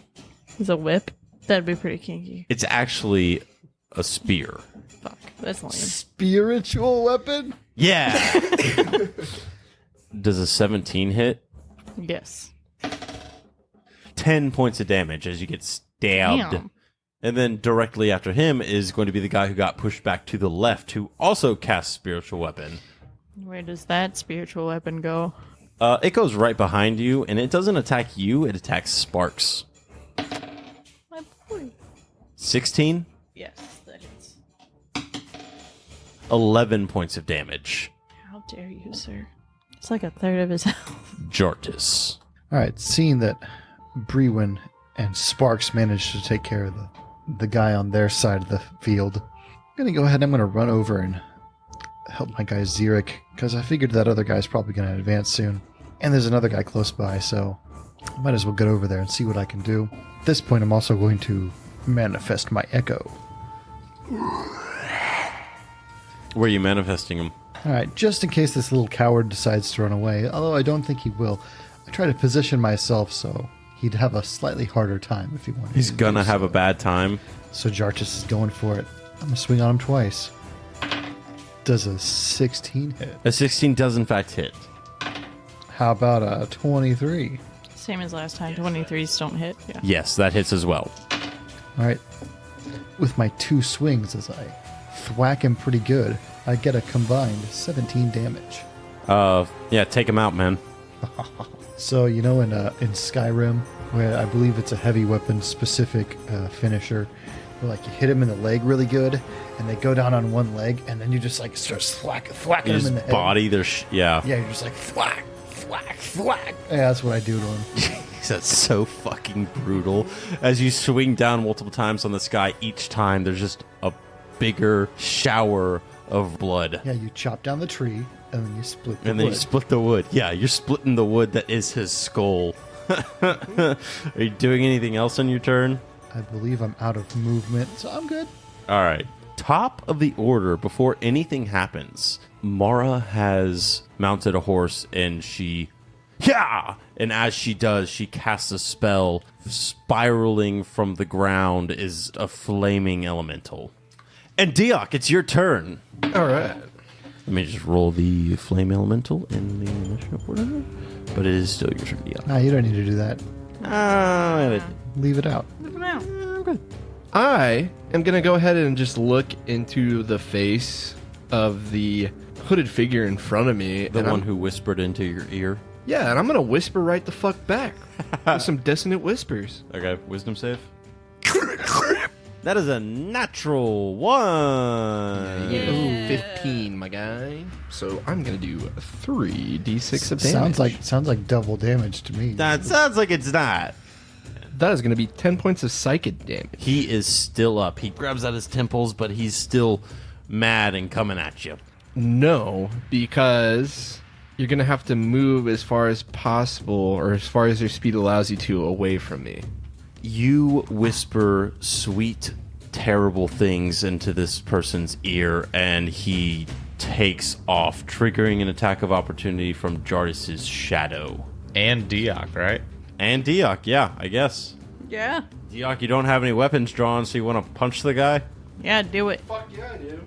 Is a whip? That'd be pretty kinky. It's actually a spear. Fuck. That's lame. Spiritual weapon? Yeah! Does a 17 hit? Yes. 10 points of damage as you get stabbed. Damn. And then directly after him is going to be the guy who got pushed back to the left, who also casts Spiritual Weapon. Where does that spiritual weapon go? It goes right behind you, and it doesn't attack you, it attacks Sparks. My boy. 16? Yes, that hits. 11 points of damage. How dare you, sir? It's like a third of his health. Jartis. All right, seeing that Brewin and Sparks managed to take care of the guy on their side of the field, I'm going to go ahead and I'm going to run over and help my guy Xeric, because I figured that other guy's probably going to advance soon. And there's another guy close by, so I might as well get over there and see what I can do. At this point, I'm also going to manifest my echo. Where are you manifesting him? All right, just in case this little coward decides to run away, although I don't think he will, I try to position myself so he'd have a slightly harder time if he wanted. He's to gonna do have so. a bad time. So Jartis is going for it. I'm gonna swing on him twice. Does a 16 hit? A 16 does in fact hit. How about a 23? Same as last time. 23s don't hit. Yeah. Yes, that hits as well. All right. With my two swings, as I thwack him pretty good, I get a combined 17 damage. Yeah, take him out, man. So in Skyrim, where I believe it's a heavy weapon specific finisher, where like you hit him in the leg really good, and they go down on one leg, and then you just like start thwacking His him in the head. body, yeah. Yeah, you're just like thwack, thwack, thwack. Yeah, that's what I do to him. That's so fucking brutal. As you swing down multiple times on this guy, each time there's just a bigger shower of blood. Yeah, you chop down the tree, and then you split the And then wood. you split the wood. Yeah, you're splitting the wood that is his skull. Are you doing anything else on your turn? I believe I'm out of movement, so I'm good. All right. Top of the order, before anything happens, Mara has mounted a horse and she... Yeah! And as she does, she casts a spell. Spiraling from the ground is a flaming elemental. And Diok, it's your turn. All right. Let me just roll the flame elemental in the initiative order. But it is still your turn, Diok. Nah, you don't need to do that. Leave it out. I am going to go ahead and just look into the face of the hooded figure in front of me. The and one I'm- who whispered into your ear. Yeah, and I'm going to whisper right the fuck back with some dissonant whispers. Okay, wisdom save. That is a natural one. Ooh, 15, my guy. So I'm going to do 3d6 of damage. Sounds like double damage to me. That sounds like it's not. That is going to be 10 points of psychic damage. He is still up. He grabs at his temples, but he's still mad and coming at you. No, because you're going to have to move as far as possible, or as far as your speed allows you to, away from me. You whisper sweet, terrible things into this person's ear, and he takes off, triggering an attack of opportunity from Jartis' shadow. And Diok, right? And Diok, yeah, I guess. Yeah. Diok, you don't have any weapons drawn, so you want to punch the guy? Yeah, do it. Fuck yeah, I do.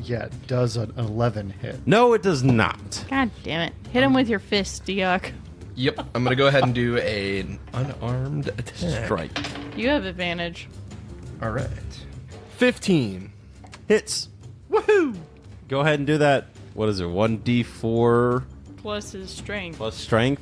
Yeah, it does an 11 hit. No, it does not. God damn it. Hit him with your fist, Diok. Yep, I'm going to go ahead and do an unarmed attack. Strike. You have advantage. All right. 15. Hits. Woohoo! Go ahead and do that. What is it? 1d4 Plus his strength. plus strength?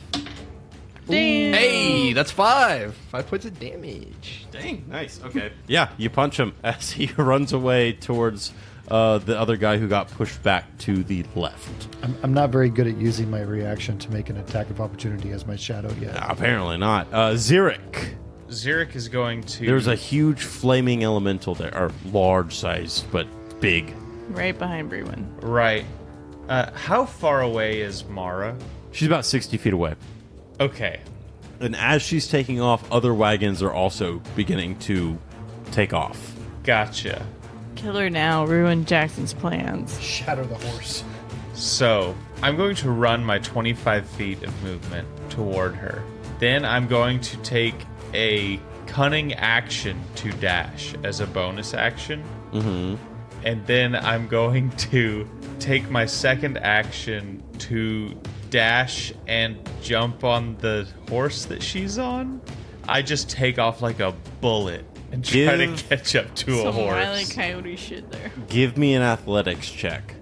Damn. Hey, that's 5. 5 points of damage. Dang, nice. Okay. Yeah, you punch him as he runs away towards the other guy who got pushed back to the left. I'm not very good at using my reaction to make an attack of opportunity as my shadow yet. Apparently not. Xeric. Xeric is going to... There's a huge flaming elemental there, or large size, but big. Right behind Brewin. Right. How far away is Mara? She's about 60 feet away. Okay. And as she's taking off, other wagons are also beginning to take off. Gotcha. Kill her now. Ruin Jackson's plans. Shatter the horse. So, I'm going to run my 25 feet of movement toward her. Then I'm going to take a cunning action to dash as a bonus action. Mm-hmm. And then I'm going to take my second action to dash and jump on the horse that she's on. I just take off like a bullet and try to catch up to a Some horse. Wile E. Coyote shit there. Give me an athletics check.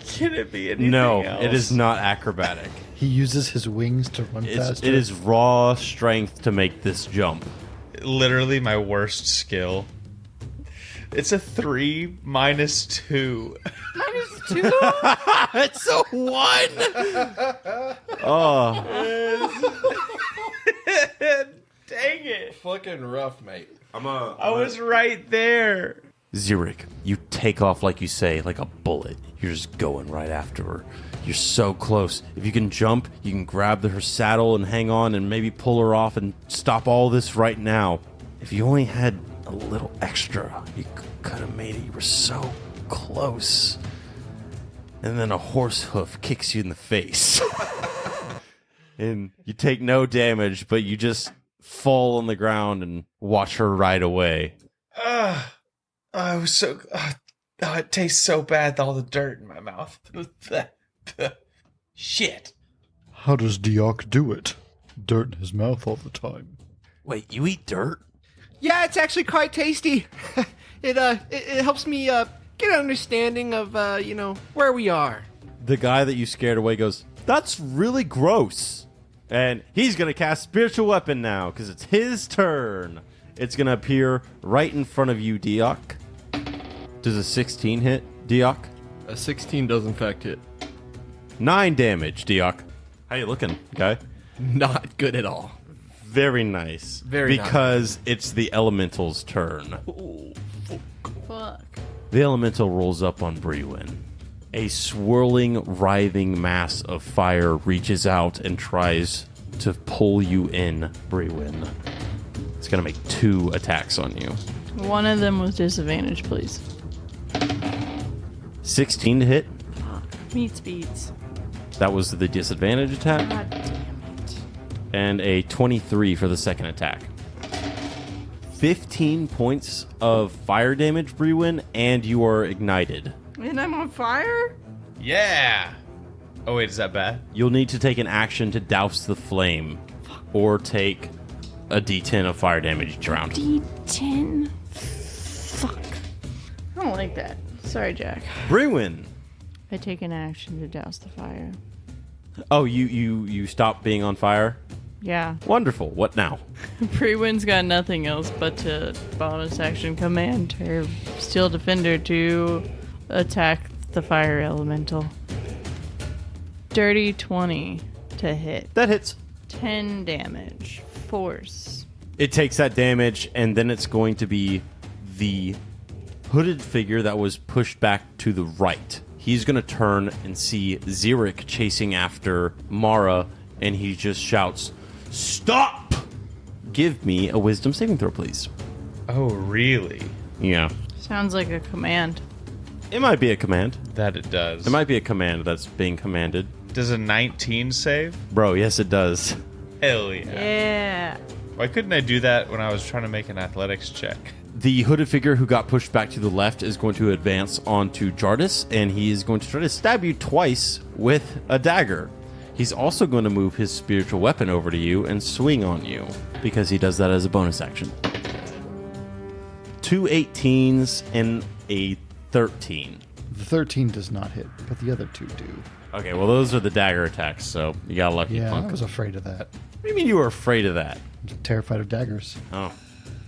Can it be anything No, else? it is not acrobatic. He uses his wings to run faster. It is raw strength to make this jump. Literally my worst skill. It's a 3 minus 2. Minus 2? It's a 1! Oh. Dang it. Fucking rough, mate. I was right there. Xeric, you take off like you say, like a bullet. You're just going right after her. You're so close. If you can jump, you can grab her saddle and hang on and maybe pull her off and stop all this right now. If you only had a little extra, you could have made it. You were so close. And then a horse hoof kicks you in the face. And you take no damage, but you just fall on the ground and watch her ride away. I was so... it tastes so bad, all the dirt in my mouth. Shit. How does Diok do it? Dirt in his mouth all the time. Wait, you eat dirt? Yeah, it's actually quite tasty. It helps me get an understanding of where we are. The guy that you scared away goes, "That's really gross." And he's going to cast Spiritual Weapon now, because it's his turn. It's going to appear right in front of you, Diok. Does a 16 hit, Diok? A 16 does in fact hit. 9 damage, Diok. How you looking, guy? Not good at all. Very nice. Very nice. Because it's the elemental's turn. Fuck. The elemental rolls up on Brewin. A swirling, writhing mass of fire reaches out and tries to pull you in, Brewin. It's going to make 2 attacks on you. One of them with disadvantage, please. 16 to hit. Meat speeds. That was the disadvantage attack. God damn it. And a 23 for the second attack. 15 points of fire damage, Brewin, and you are ignited. And I'm on fire? Yeah. Oh, wait, is that bad? You'll need to take an action to douse the flame, or take a d10 of fire damage each round. D10? Fuck. I don't like that. Sorry, Jack. Brewin! I take an action to douse the fire. Oh, you stop being on fire? Yeah. Wonderful. What now? Pre-win's got nothing else but to bonus action command her Steel Defender to attack the fire elemental. Dirty 20 to hit. That hits. 10 damage. Force. It takes that damage, and then it's going to be the hooded figure that was pushed back to the right. He's going to turn and see Xeric chasing after Mara, and he just shouts, "Stop!" Give me a wisdom saving throw, please. Oh, really? Yeah. Sounds like a command. It might be a command. That it does. It might be a command that's being commanded. Does a 19 save? Bro, yes it does. Hell yeah. Yeah. Why couldn't I do that when I was trying to make an athletics check? The hooded figure who got pushed back to the left is going to advance onto Jardis, and he is going to try to stab you twice with a dagger. He's also going to move his spiritual weapon over to you and swing on you, because he does that as a bonus action. 2 18s and a 13. The 13 does not hit, but the other 2 do. Okay, well those are the dagger attacks, so you got a lucky Yeah, punk. I was afraid of that. What do you mean you were afraid of that? I'm terrified of daggers. Oh.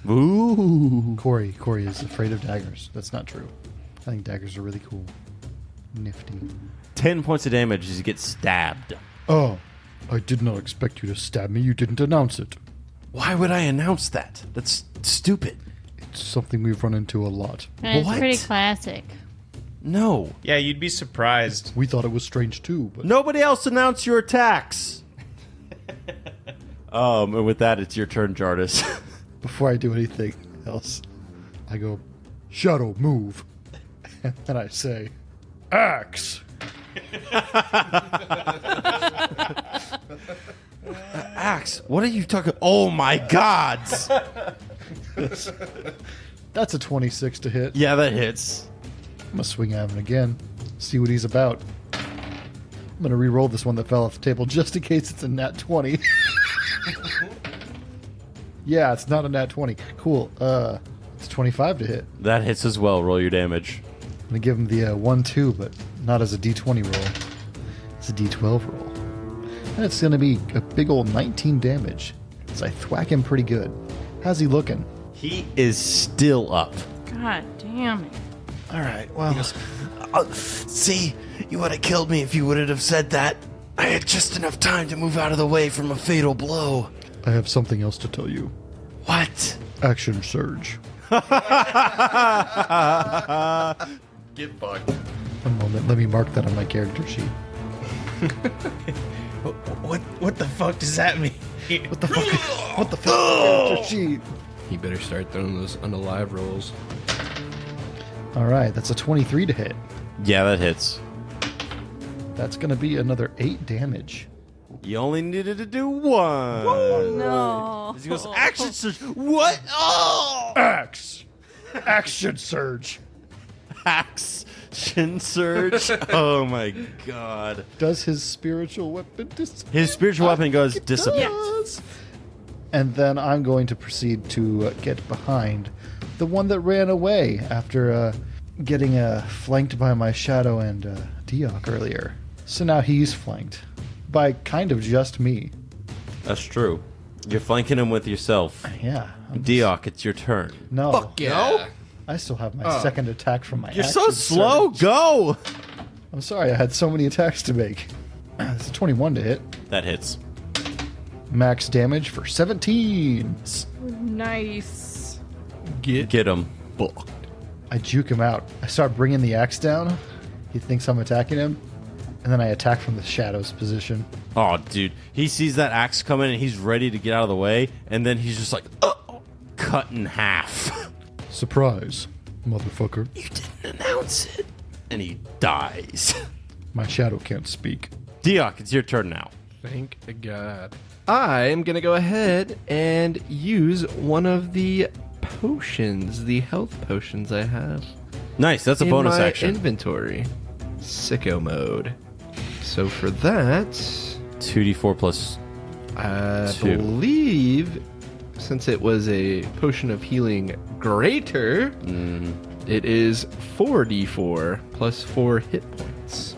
Ooh. Corey is afraid of daggers. That's not true. I think daggers are really cool. Nifty. 10 points of damage as you get stabbed. Oh, I did not expect you to stab me. You didn't announce it. Why would I announce that? That's stupid. It's something we've run into a lot. And it's What? pretty classic. No. Yeah, you'd be surprised. We thought it was strange too, but Nobody else announce your attacks. And with that, it's your turn, Jardis. before I do anything else, I go, Shadow, move. And then I say, Axe. Axe, what are you talking? Oh my God! That's a 26 to hit. Yeah, that hits. I'm going to swing at him again, see what he's about. I'm going to re-roll this one that fell off the table just in case it's a nat 20. Yeah, it's not a nat 20. Cool. It's 25 to hit. That hits as well. Roll your damage. I'm going to give him the 1-2, but not as a d20 roll. It's a d12 roll. And it's going to be a big old 19 damage. So I thwack him pretty good. How's he looking? He is still up. God damn it. All right, well... See, you would have killed me if you wouldn't have said that. I had just enough time to move out of the way from a fatal blow. I have something else to tell you. What? Action surge. Get fucked. One moment, let me mark that on my character sheet. What the fuck does that mean? What the fuck? What the fuck? Character sheet. He better start throwing those unalive rolls. All right, that's a 23 to hit. Yeah, that hits. That's going to be another 8 damage. You only needed to do one. No. He goes, action surge. What? Oh! Axe. Action surge. Action surge. Oh my God. Does his spiritual weapon His spiritual weapon goes dissipate. Does. And then I'm going to proceed to get behind the one that ran away after getting flanked by my shadow and Diok earlier. So now he's flanked by kind of just me. That's true. You're flanking him with yourself. Yeah. Diok, it's your turn. No. Fuck yeah. I still have my second attack from my You're action so slow. surge. Go. I'm sorry, I had so many attacks to make. It's a 21 to hit. That hits. Max damage for 17. Nice. Get him. I juke him out. I start bringing the axe down. He thinks I'm attacking him. And then I attack from the shadows position. Oh, dude. He sees that axe coming and he's ready to get out of the way. And then he's just like, cut in half. Surprise, motherfucker. You didn't announce it. And he dies. My shadow can't speak. Diok, it's your turn now. Thank God. I am going to go ahead and use one of the potions, the health potions I have. Nice. That's a in bonus my action. Inventory. Sicko mode. So for that, 2d4 plus. I 2. believe, since it was a potion of healing greater, it is 4d4 plus 4 hit points.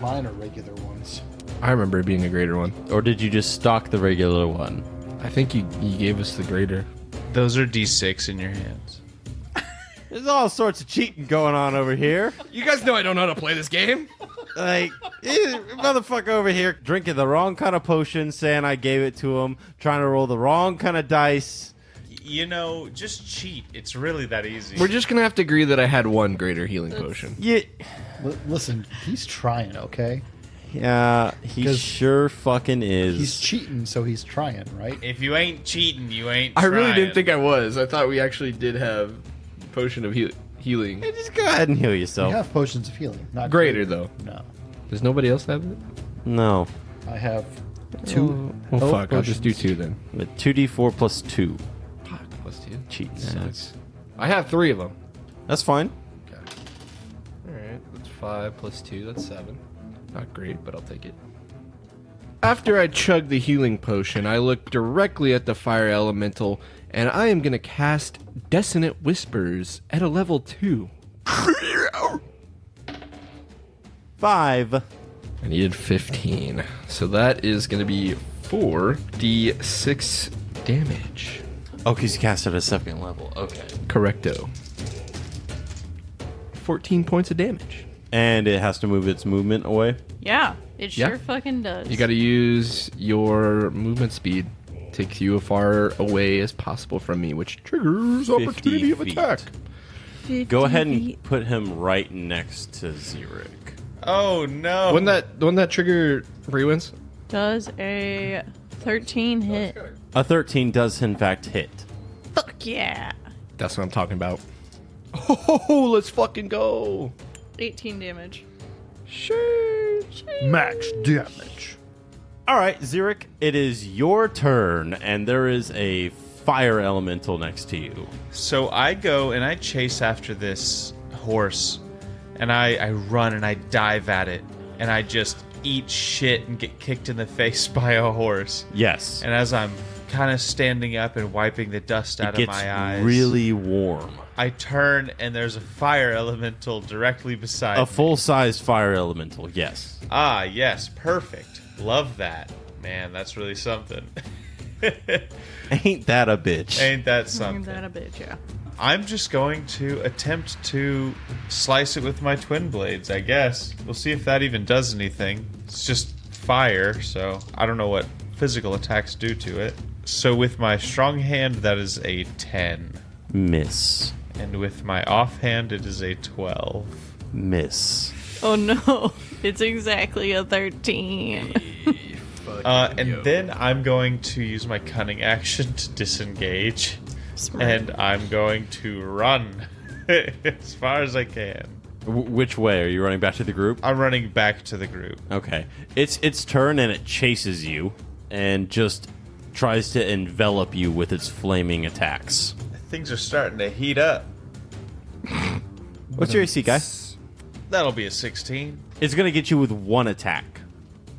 Mine are regular ones. I remember it being a greater one. Or did you just stock the regular one? I think you gave us the greater. Those are D6 in your hands. There's all sorts of cheating going on over here. You guys know I don't know how to play this game. Like, motherfucker over here drinking the wrong kind of potion, saying I gave it to him, trying to roll the wrong kind of dice. You know, just cheat. It's really that easy. We're just gonna have to agree that I had one greater healing potion. Yeah, Listen, he's trying, okay? yeah, he 'Cause sure fucking is. He's cheating, so he's trying, right? If you ain't cheating, you ain't I really trying. didn't think I was. I thought we actually did have potion of healing. Hey, just go ahead and heal We yourself. have potions of healing. Not Greater though. No. Does nobody else have it? No, I have 2. Well, health fuck. I'll just do potions. 2 then. but 2d4 plus 2. Fuck. Plus 2. Cheat Yeah, sucks. I have 3 of them. That's fine. All right. That's 5 plus 2. That's 7. Not great, but I'll take it. After I chug the healing potion, I look directly at the fire elemental, and I am going to cast Dissonant Whispers at a level 2. 5. I needed 15. So that is going to be 4d6 damage. Oh, because you cast it at a second level. Okay. Correcto. 14 points of damage. And it has to move its movement away. Yeah, it Yeah. sure fucking does. You got to use your movement speed. Take you as far away as possible from me, which triggers 50 opportunity of feet. attack. 50 Go ahead and feet. put him right next to Xeric. Oh no! Wouldn't that trigger Brewins? Does a 13 hit? A 13 does in fact hit. Fuck yeah. That's what I'm talking about. Oh, let's fucking go. 18 damage. Sure. Max damage. All right, Xeric, it is your turn, and there is a fire elemental next to you. So I go and I chase after this horse, and I run and I dive at it, and I just eat shit and get kicked in the face by a horse. Yes. And as I'm kind of standing up and wiping the dust out It of gets my eyes, really warm. I turn and there's a fire elemental directly beside A me. full-sized fire elemental, yes. Ah, yes, perfect. Love that. Man, that's really something. Ain't that a bitch? Ain't that Isn't something? that a bitch, yeah. I'm just going to attempt to slice it with my twin blades, I guess. We'll see if that even does anything. It's just fire, so I don't know what physical attacks do to it. So with my strong hand, that is a 10. Miss. And with my offhand, it is a 12. Miss. Oh no, it's exactly a 13. And then I'm going to use my cunning action to disengage. Smart. And I'm going to run as far as I can. Which way? Are you running back to the group? I'm running back to the group. Okay. It's its turn, and it chases you and just tries to envelop you with its flaming attacks. Things are starting to heat up. What's your AC, guy? That'll be a 16. It's going to get you with one attack,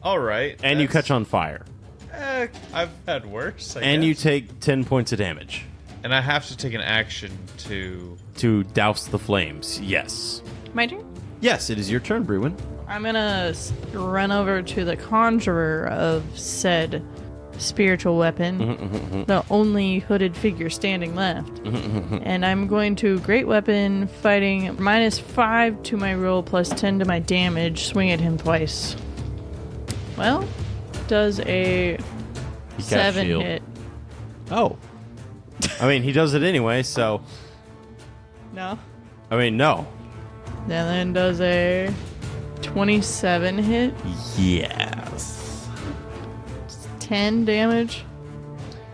All right. and you catch on fire. I've had worse. And you take 10 points of damage And I have to take an action to douse the flames. Yes. My turn? Yes, it is your turn, Brewin. I'm gonna run over to the conjurer of said spiritual weapon, the only hooded figure standing left. And I'm going to great weapon fighting -5 to my roll plus 10 to my damage, swing at him twice. Well, does a He cast 7 shield. hit. Oh. I mean, he does it anyway, so... No. I mean, no. And then does a 27 hit, Yes. 10 damage.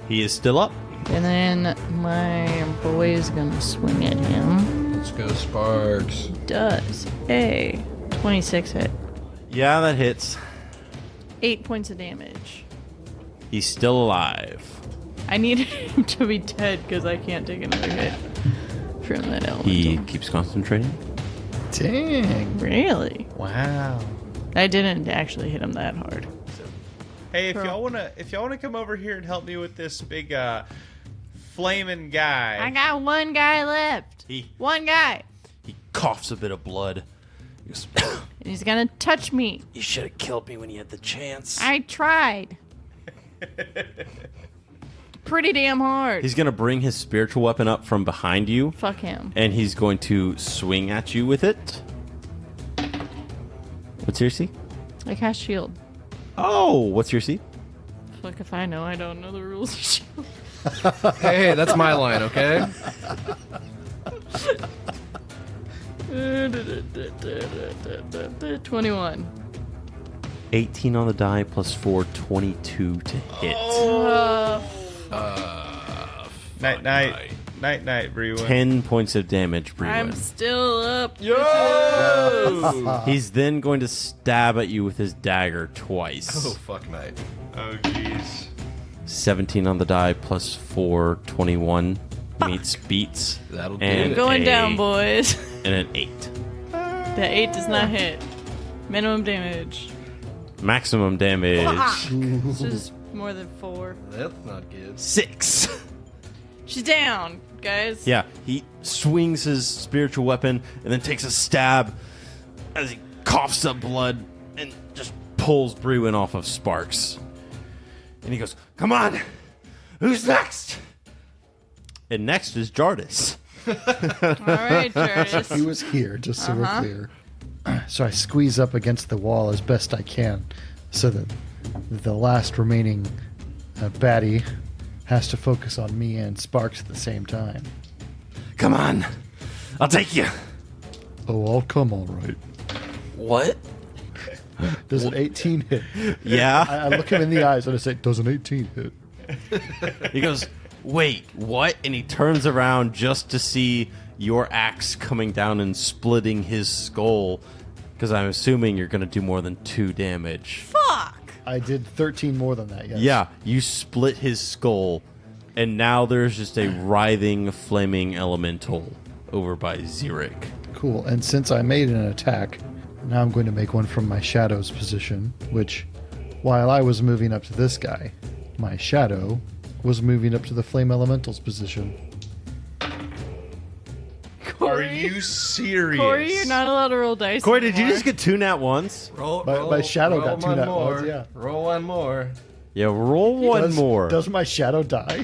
He is still up. And then my boy is gonna swing at him. Let's go, Sparks. Does a 26 hit. Yeah, that hits. 8 points of damage. He's still alive. I needed him to be dead because I can't take another hit from that elemental. He keeps concentrating. Dang. Really? Wow. I didn't actually hit him that hard. Hey, if Cool. y'all wanna come over here and help me with this big flaming guy. I got one guy left. One guy. He coughs a bit of blood. He goes, And he's gonna touch me. You should have killed me when you had the chance. I tried. Pretty damn hard. He's going to bring his spiritual weapon up from behind you, Fuck him. and he's going to swing at you with it. What's your C? I cast shield. Oh, what's your C? Fuck if I know. I don't know the rules of shield. Hey, that's my line, okay? 21. 18 on the die plus 4, 22 to hit. Night, night, Brewen. 10 points of damage, I'm Brewen. still up. He's then going to stab at you with his dagger Oh, twice. fuck, mate. Oh, jeez. 17 on the die plus 4, 21 beats. That'll do And it. Going a- down, boys. And an 8. The 8 does not hit. Minimum damage. Maximum damage. It's just more than 4. That's not good. 6. She's down, guys. Yeah, he swings his spiritual weapon and then takes a stab as he coughs up blood and just pulls Brewin off of Sparks. And he goes, "Come on, who's next?" And next is Jardis. right, Curtis. He was here, just so we're clear. So I squeeze up against the wall as best I can so that the last remaining baddie has to focus on me and Sparks at the same time. Come on. I'll take you. Oh, I'll come all right. What? Does an 18 hit? Yeah. I look him in the eyes and I say, does an 18 hit? He goes, wait, what? And he turns around just to see your axe coming down and splitting his skull. Because I'm assuming you're going to do more than 2 damage. Fuck! I did 13 more than that, yes. Yeah, you split his skull. And now there's just a writhing, flaming elemental over by Xeric. Cool. And since I made an attack, now I'm going to make one from my shadow's position, which, while I was moving up to this guy, my shadow was moving up to the flame elemental's position. Are you serious? Corey, you're not allowed to roll dice. Corey, did you anymore. just get 2 nat ones? My shadow got 2 nat ones, yeah. Roll one more. Yeah, roll one more. Does my shadow die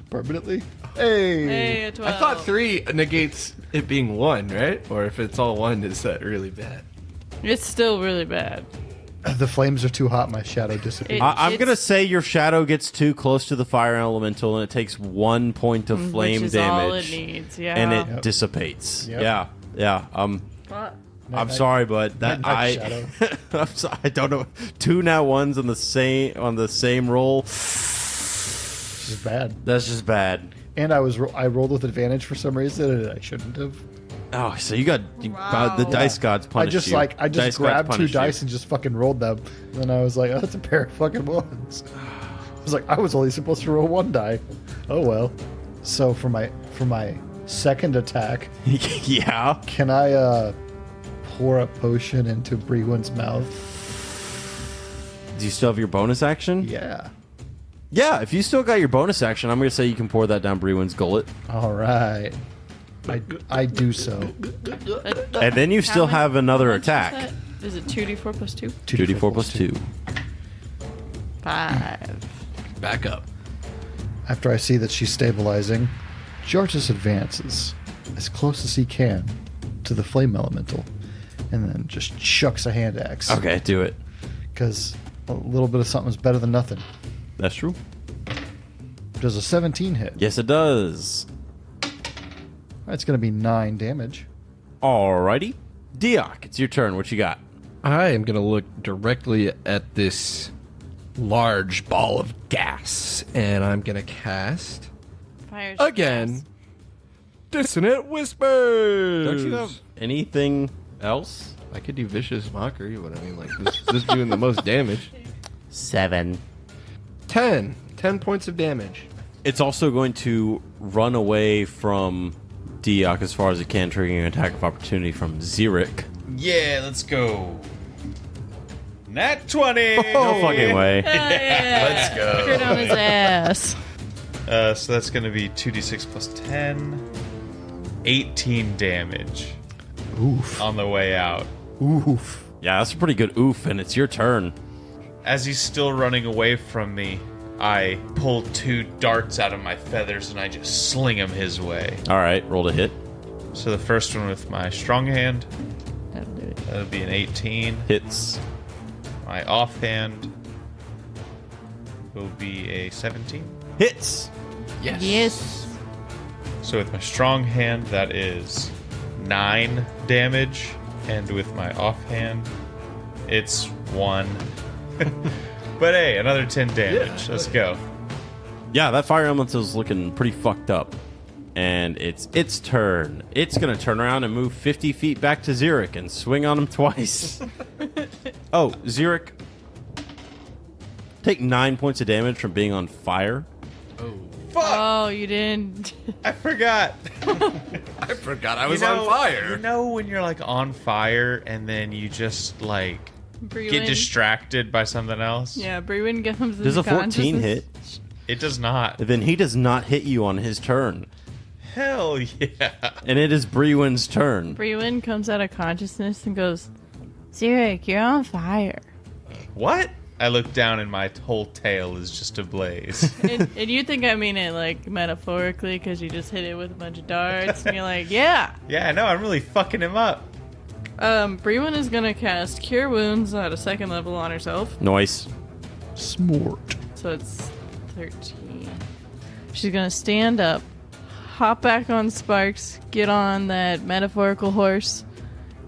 permanently? Hey! Hey, a 12. I thought 3 negates it being 1, right? Or if it's all 1, is that really bad? It's still really bad. The flames are too hot, my shadow disappears. I'm It's- going to say your shadow gets too close to the fire elemental and it takes 1 point of flame which is damage. all it needs, yeah. And it Yep. dissipates. Yep. Yeah. What? I'm sorry, but that Night, shadow. I'm sorry, I don't know. 2 nat ones on the same roll. This is bad. That's just bad. And I rolled with advantage for some reason, and I shouldn't have. Oh, so Wow. the dice gods I punished just you. I Dice just gods grabbed 2 punished you. dice and just fucking rolled them. And then I was like, oh, that's a pair of fucking ones. I was like, I was only supposed to roll 1 die. Oh well. So for my second attack, Yeah. can I pour a potion into Brewin's mouth? Do you still have your bonus action? Yeah. Yeah, if you still got your bonus action, I'm going to say you can pour that down Brewin's gullet. All right. I do so. And then you still How have many- another how much attack. Is it 2d4 plus 2? 2d4 plus 2. 5. Back up. After I see that she's stabilizing, Jartus advances as close as he can to the flame elemental, and then just chucks a hand axe. Okay, do it. Because a little bit of something is better than nothing. That's true. Does a 17 hit? Yes, it does. That's going to be 9 damage. Alrighty. Diok, it's your turn. What you got? I am going to look directly at this large ball of gas, and I'm going to cast Fire again Dissonant Whispers. Don't you have anything else? I could do Vicious Mockery, but I mean, like, this is doing the most damage. 7. 10 points of damage. It's also going to run away from Diok as far as it can, triggering an attack of opportunity from Xeric. Yeah, let's go. Nat 20! No fucking way. Let's go. Crit on his ass. So that's going to be 2d6 plus 10. 18 damage Oof. on the way out. Oof. Yeah, that's a pretty good oof, and it's your turn. As he's still running away from me, I pull 2 darts out of my feathers and I just sling them his way. All right, roll to hit. So the first one with my strong hand, That'll do it. that'll be an 18. Hits. My offhand will be a 17. Hits. Yes. Yes. So with my strong hand, that is 9 damage. And with my offhand, it's 1. But hey, another 10 damage. Let's go. Yeah, that fire elemental's looking pretty fucked up. And it's its turn. It's going to turn around and move 50 feet back to Xeric and swing on him twice. Oh, Xeric, take 9 points of damage from being on fire. Fuck! Oh, you didn't. I forgot. I forgot I was You know- on fire. You know when you're like on fire and then you just like Brewin. get distracted by something else? Yeah, Brewin comes Does into a 14 hit? consciousness. It does not. Then he does not hit you on his turn. Hell yeah. And it is Brewin's turn. Brewin comes out of consciousness and goes, Xeric, you're on fire. What? I look down and my whole tail is just ablaze. And you think I mean it like metaphorically because you just hit it with a bunch of darts and you're like, yeah. Yeah, no, I'm really fucking him up. Brewin is gonna cast Cure Wounds at a 2nd level on herself. Noise. Smart. So it's 13. She's gonna stand up, hop back on Sparks, get on that metaphorical horse,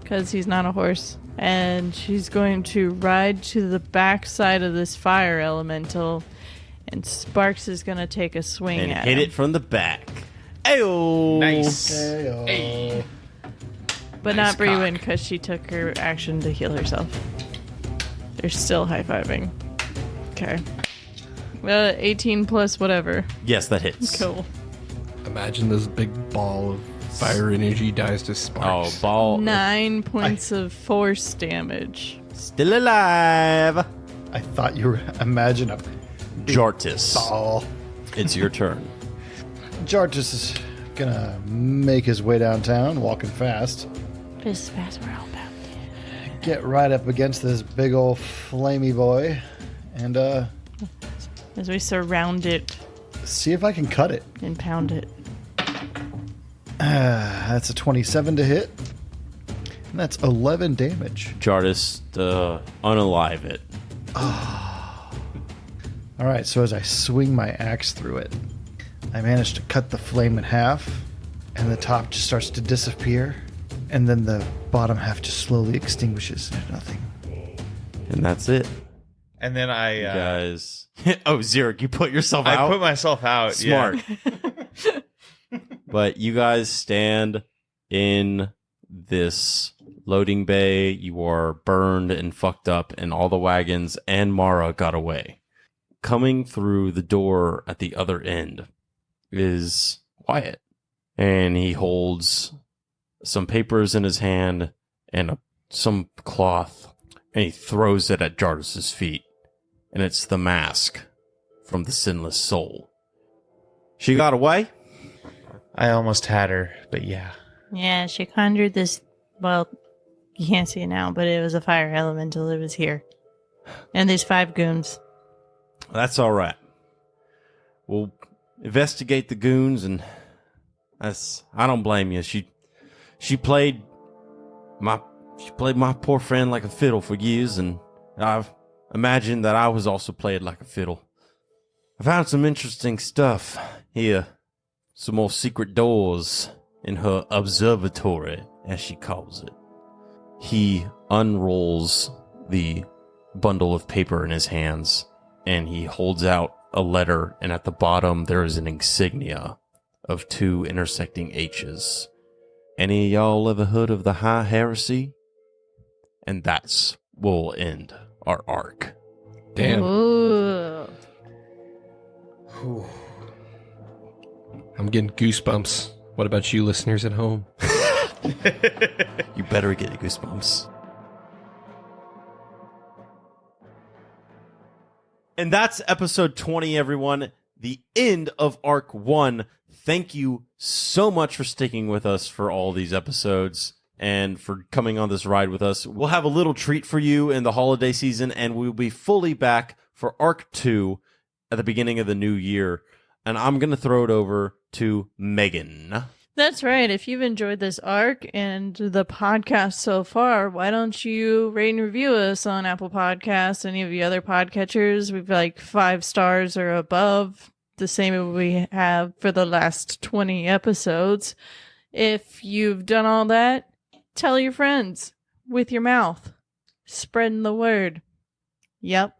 because he's not a horse, and she's going to ride to the back side of this fire elemental, and Sparks is gonna take a swing And at hit him. it from the back. Ayo! Nice. Hey, But Nice not Brewin, cock. because she took her action to heal herself. They're still high-fiving. Okay. 18 plus whatever. Yes, that hits. Cool. Imagine this big ball of fire energy dies to Oh, sparks. ball. 9 points of force damage. Still alive. I thought you were imagine a Jartis. ball. It's your turn. Jartis is gonna make his way downtown, walking fast. Just as fast we're all about. Get right up against this big old flamey boy, and As we surround it see if I can cut it. and pound it. That's a 27 to hit. And that's 11 damage. Jartis, unalive it. All right, so as I swing my axe through it, I manage to cut the flame in half, and the top just starts to disappear, and then the bottom half just slowly extinguishes into nothing. And that's it. And then You guys. Oh, Xeric, you put yourself I out? put myself out. Smart. Yeah. But you guys stand in this loading bay. You are burned and fucked up, and all the wagons and Mara got away. Coming through the door at the other end is Wyatt. And he holds some papers in his hand and some cloth, and he throws it at Jartis's feet. And it's the mask from the Sinless Soul. She got away? I almost had her, but yeah. Yeah, she conjured this. Well, you can't see it now, but it was a fire elemental. It was here. And there's 5 goons. That's all right. We'll investigate the goons, and I don't blame you. She played my poor friend like a fiddle for years, and I've imagined that I was also played like a fiddle. I found some interesting stuff here. Some more secret doors in her observatory, as she calls it. He unrolls the bundle of paper in his hands, and he holds out a letter, and at the bottom there is an insignia of 2 intersecting H's. Any of y'all ever heard of the High Heresy? And that's where we'll end our arc. Damn. Ooh. I'm getting goosebumps. What about you listeners at home? You better get goosebumps. And that's episode 20, everyone. The end of Arc 1. Thank you so much for sticking with us for all these episodes and for coming on this ride with us. We'll have a little treat for you in the holiday season, and we'll be fully back for Arc 2 at the beginning of the new year. And I'm going to throw it over to Megan. That's right. If you've enjoyed this arc and the podcast so far, why don't you rate and review us on Apple Podcasts, any of the other podcatchers? We've like 5 stars or above, the same as we have for the last 20 episodes. If you've done all that, tell your friends with your mouth. Spreading the word. Yep.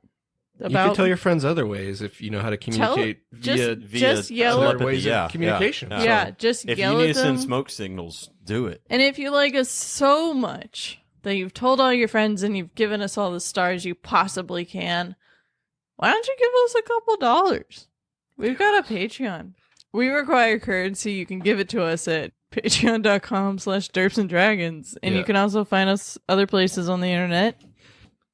You can tell your friends other ways if you know how to communicate via just yell other at ways of communication. Yeah, just If yell you need at to send them. smoke signals, do it. And if you like us so much that you've told all your friends and you've given us all the stars you possibly can, why don't you give us a couple dollars? We've got a Patreon. We require currency. You can give it to us at patreon.com/Derps and Dragons. And you can also find us other places on the internet.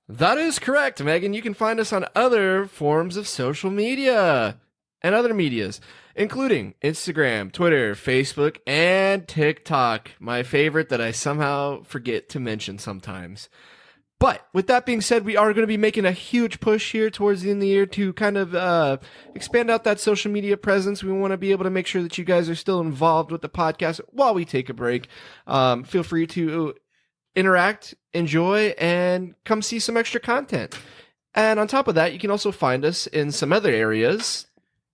That is correct, Megan. You can find us on other forms of social media and other medias, including Instagram, Twitter, Facebook, and TikTok. My favorite that I somehow forget to mention sometimes. But with that being said, we are going to be making a huge push here towards the end of the year to kind of expand out that social media presence. We want to be able to make sure that you guys are still involved with the podcast while we take a break. Feel free to interact, enjoy, and come see some extra content. And on top of that, you can also find us in some other areas.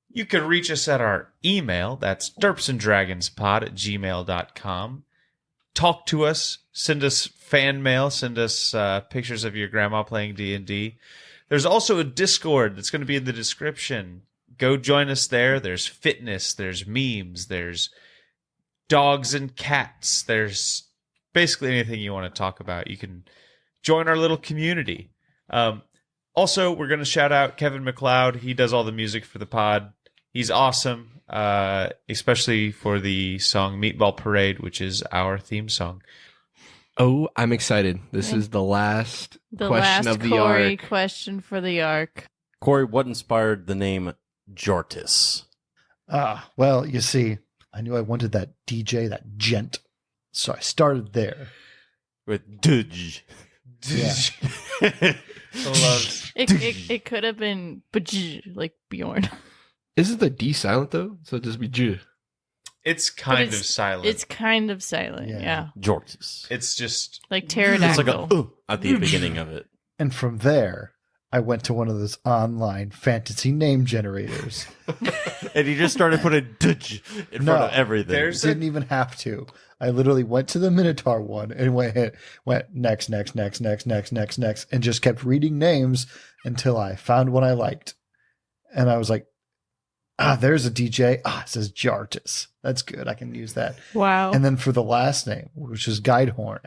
You can reach us at our email. That's derpsanddragonspod@gmail.com. Talk to us. Send us fan mail. Send us pictures of your grandma playing D&D. There's also a Discord that's going to be in the description. Go join us there. There's fitness. There's memes. There's dogs and cats. There's basically anything you want to talk about. You can join our little community. Also, we're going to shout out Kevin MacLeod. He does all the music for the pod. He's awesome, especially for the song Meatball Parade, which is our theme song. Oh, I'm excited. This is the last question of the Corey arc. question for the arc. Corey, what inspired the name Jartis? Well, you see, I knew I wanted that DJ, that gent. So I started there. With Dudge. Yeah. It could have been like Bjorn. Isn't the D silent, though? So it'd just be J. It's kind of silent. It's kind of silent, Yeah. yeah. Jartis. It's just... Like It's pterodactyl. like a at the beginning of it. And from there, I went to one of those online fantasy name generators. And he just started putting Dudge in front of everything. Didn't even have to. I literally went to the Minotaur one and went next, and just kept reading names until I found one I liked. And I was like, there's a DJ. It says Jartis. That's good. I can use that. Wow. And then for the last name, which is Guidehorn,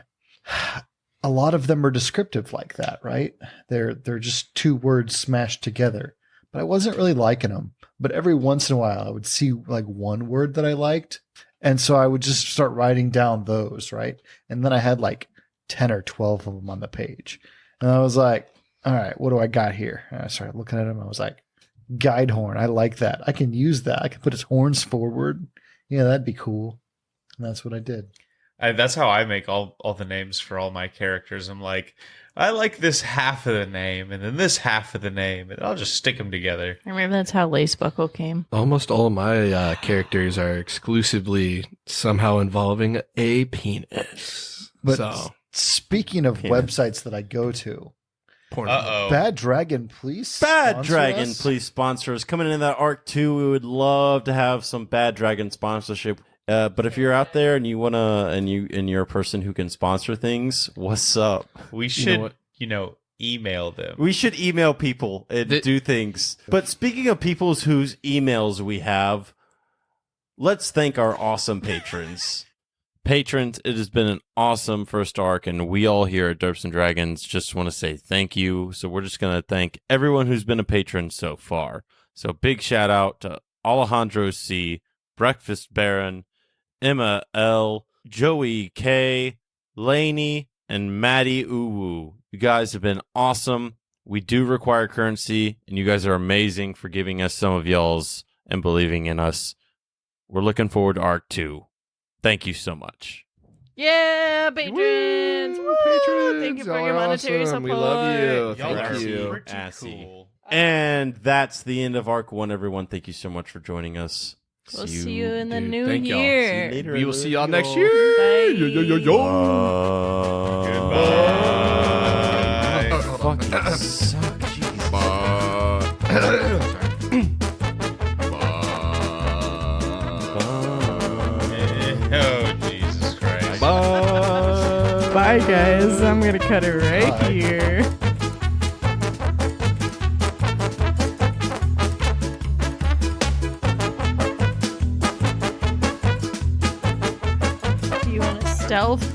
a lot of them are descriptive like that, right? They're just two words smashed together. But I wasn't really liking them. But every once in a while, I would see like one word that I liked. And so I would just start writing down those, right? And then I had like 10 or 12 of them on the page. And I was like, all right, what do I got here? And I started looking at them. I was like, Guidehorn. I like that. I can use that. I can put his horns forward. Yeah, that'd be cool. And that's what I did. That's how I make all the names for all my characters. I'm like, I like this half of the name and then this half of the name, and I'll just stick them together. I remember that's how Lacebuckle came. Almost all of my characters are exclusively somehow involving a penis. But so, speaking of Penis. websites that I go to, Uh-oh. Bad Dragon, please. Bad sponsor Dragon, us. please sponsor us. Coming into that arc too, we would love to have some Bad Dragon sponsorship. But if you're out there and you wanna and you're a person who can sponsor things, what's up? We know should, what? email them. We should email people and do things. But speaking of people whose emails we have, let's thank our awesome patrons. Patrons, it has been an awesome first arc, and we all here at Derps and Dragons just want to say thank you. So we're just going to thank everyone who's been a patron so far. So big shout out to Alejandro C., Breakfast Baron, Emma L., Joey K., Laney, and Maddie Uwu. You guys have been awesome. We do require currency, and you guys are amazing for giving us some of y'all's and believing in us. We're looking forward to Arc 2. Thank you so much. Yeah, patrons! Woo, Woo! patrons! Thank you for Y'all your are monetary awesome. support. We love you. Y'all Thank are you. pretty Assy. cool. And that's the end of Arc 1, everyone. Thank you so much for joining us. We'll see you in the dude. new Thank y'all. year. See you later. We will see y'all next Bye. year. Bye. Yo, yo, yo, yo. Goodbye. Fucking suck, Jesus. Oh, Jesus Christ. Bye, guys. I'm going to cut it right Bye. here. Do you want to stealth?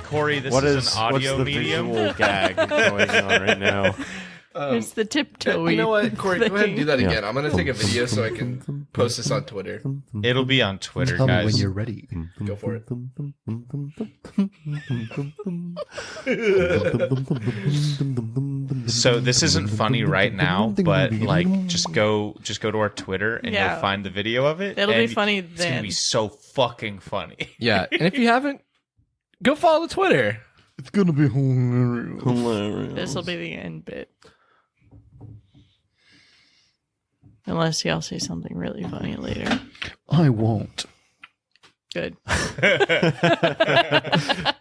Corey, this What is is an audio what's the medium. visual gag going on right now? It's the tiptoe. You know what, Corey? Go ahead and do that Yeah. again. I'm going to take a video so I can post this on Twitter. It'll be on Twitter, Tell me guys. when you're ready. Go for it. So this isn't funny right now, but like just go to our Twitter and Yeah. you'll find the video of it. It'll be and funny It's gonna then. be so fucking funny. Yeah, and if you haven't, go follow the Twitter. It's gonna be hilarious. This will be the end bit. Unless y'all say something really funny later. I won't. Good.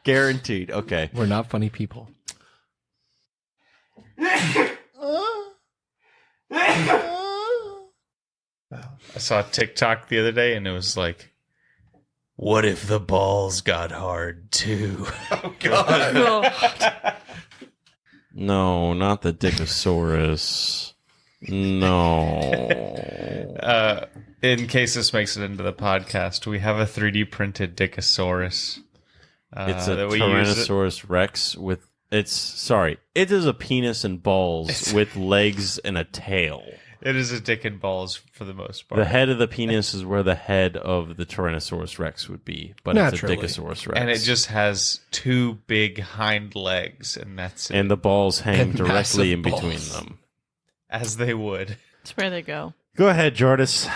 Guaranteed. Okay. We're not funny people. I saw a TikTok the other day, and it was like, "What if the balls got hard too?" Oh God! No, not the Dickosaurus. No. In case this makes it into the podcast, we have a 3D printed Dickosaurus. It's a that we Tyrannosaurus Rex with it is a penis and balls with legs and a tail. It is a dick and balls for the most part. The head of the penis is where the head of the Tyrannosaurus Rex would be, but Naturally. it's a Dickosaurus Rex. And it just has two big hind legs, and that's it. and the balls hang And directly massive in between balls. them. As they would. That's where they go. Go ahead, Jordis.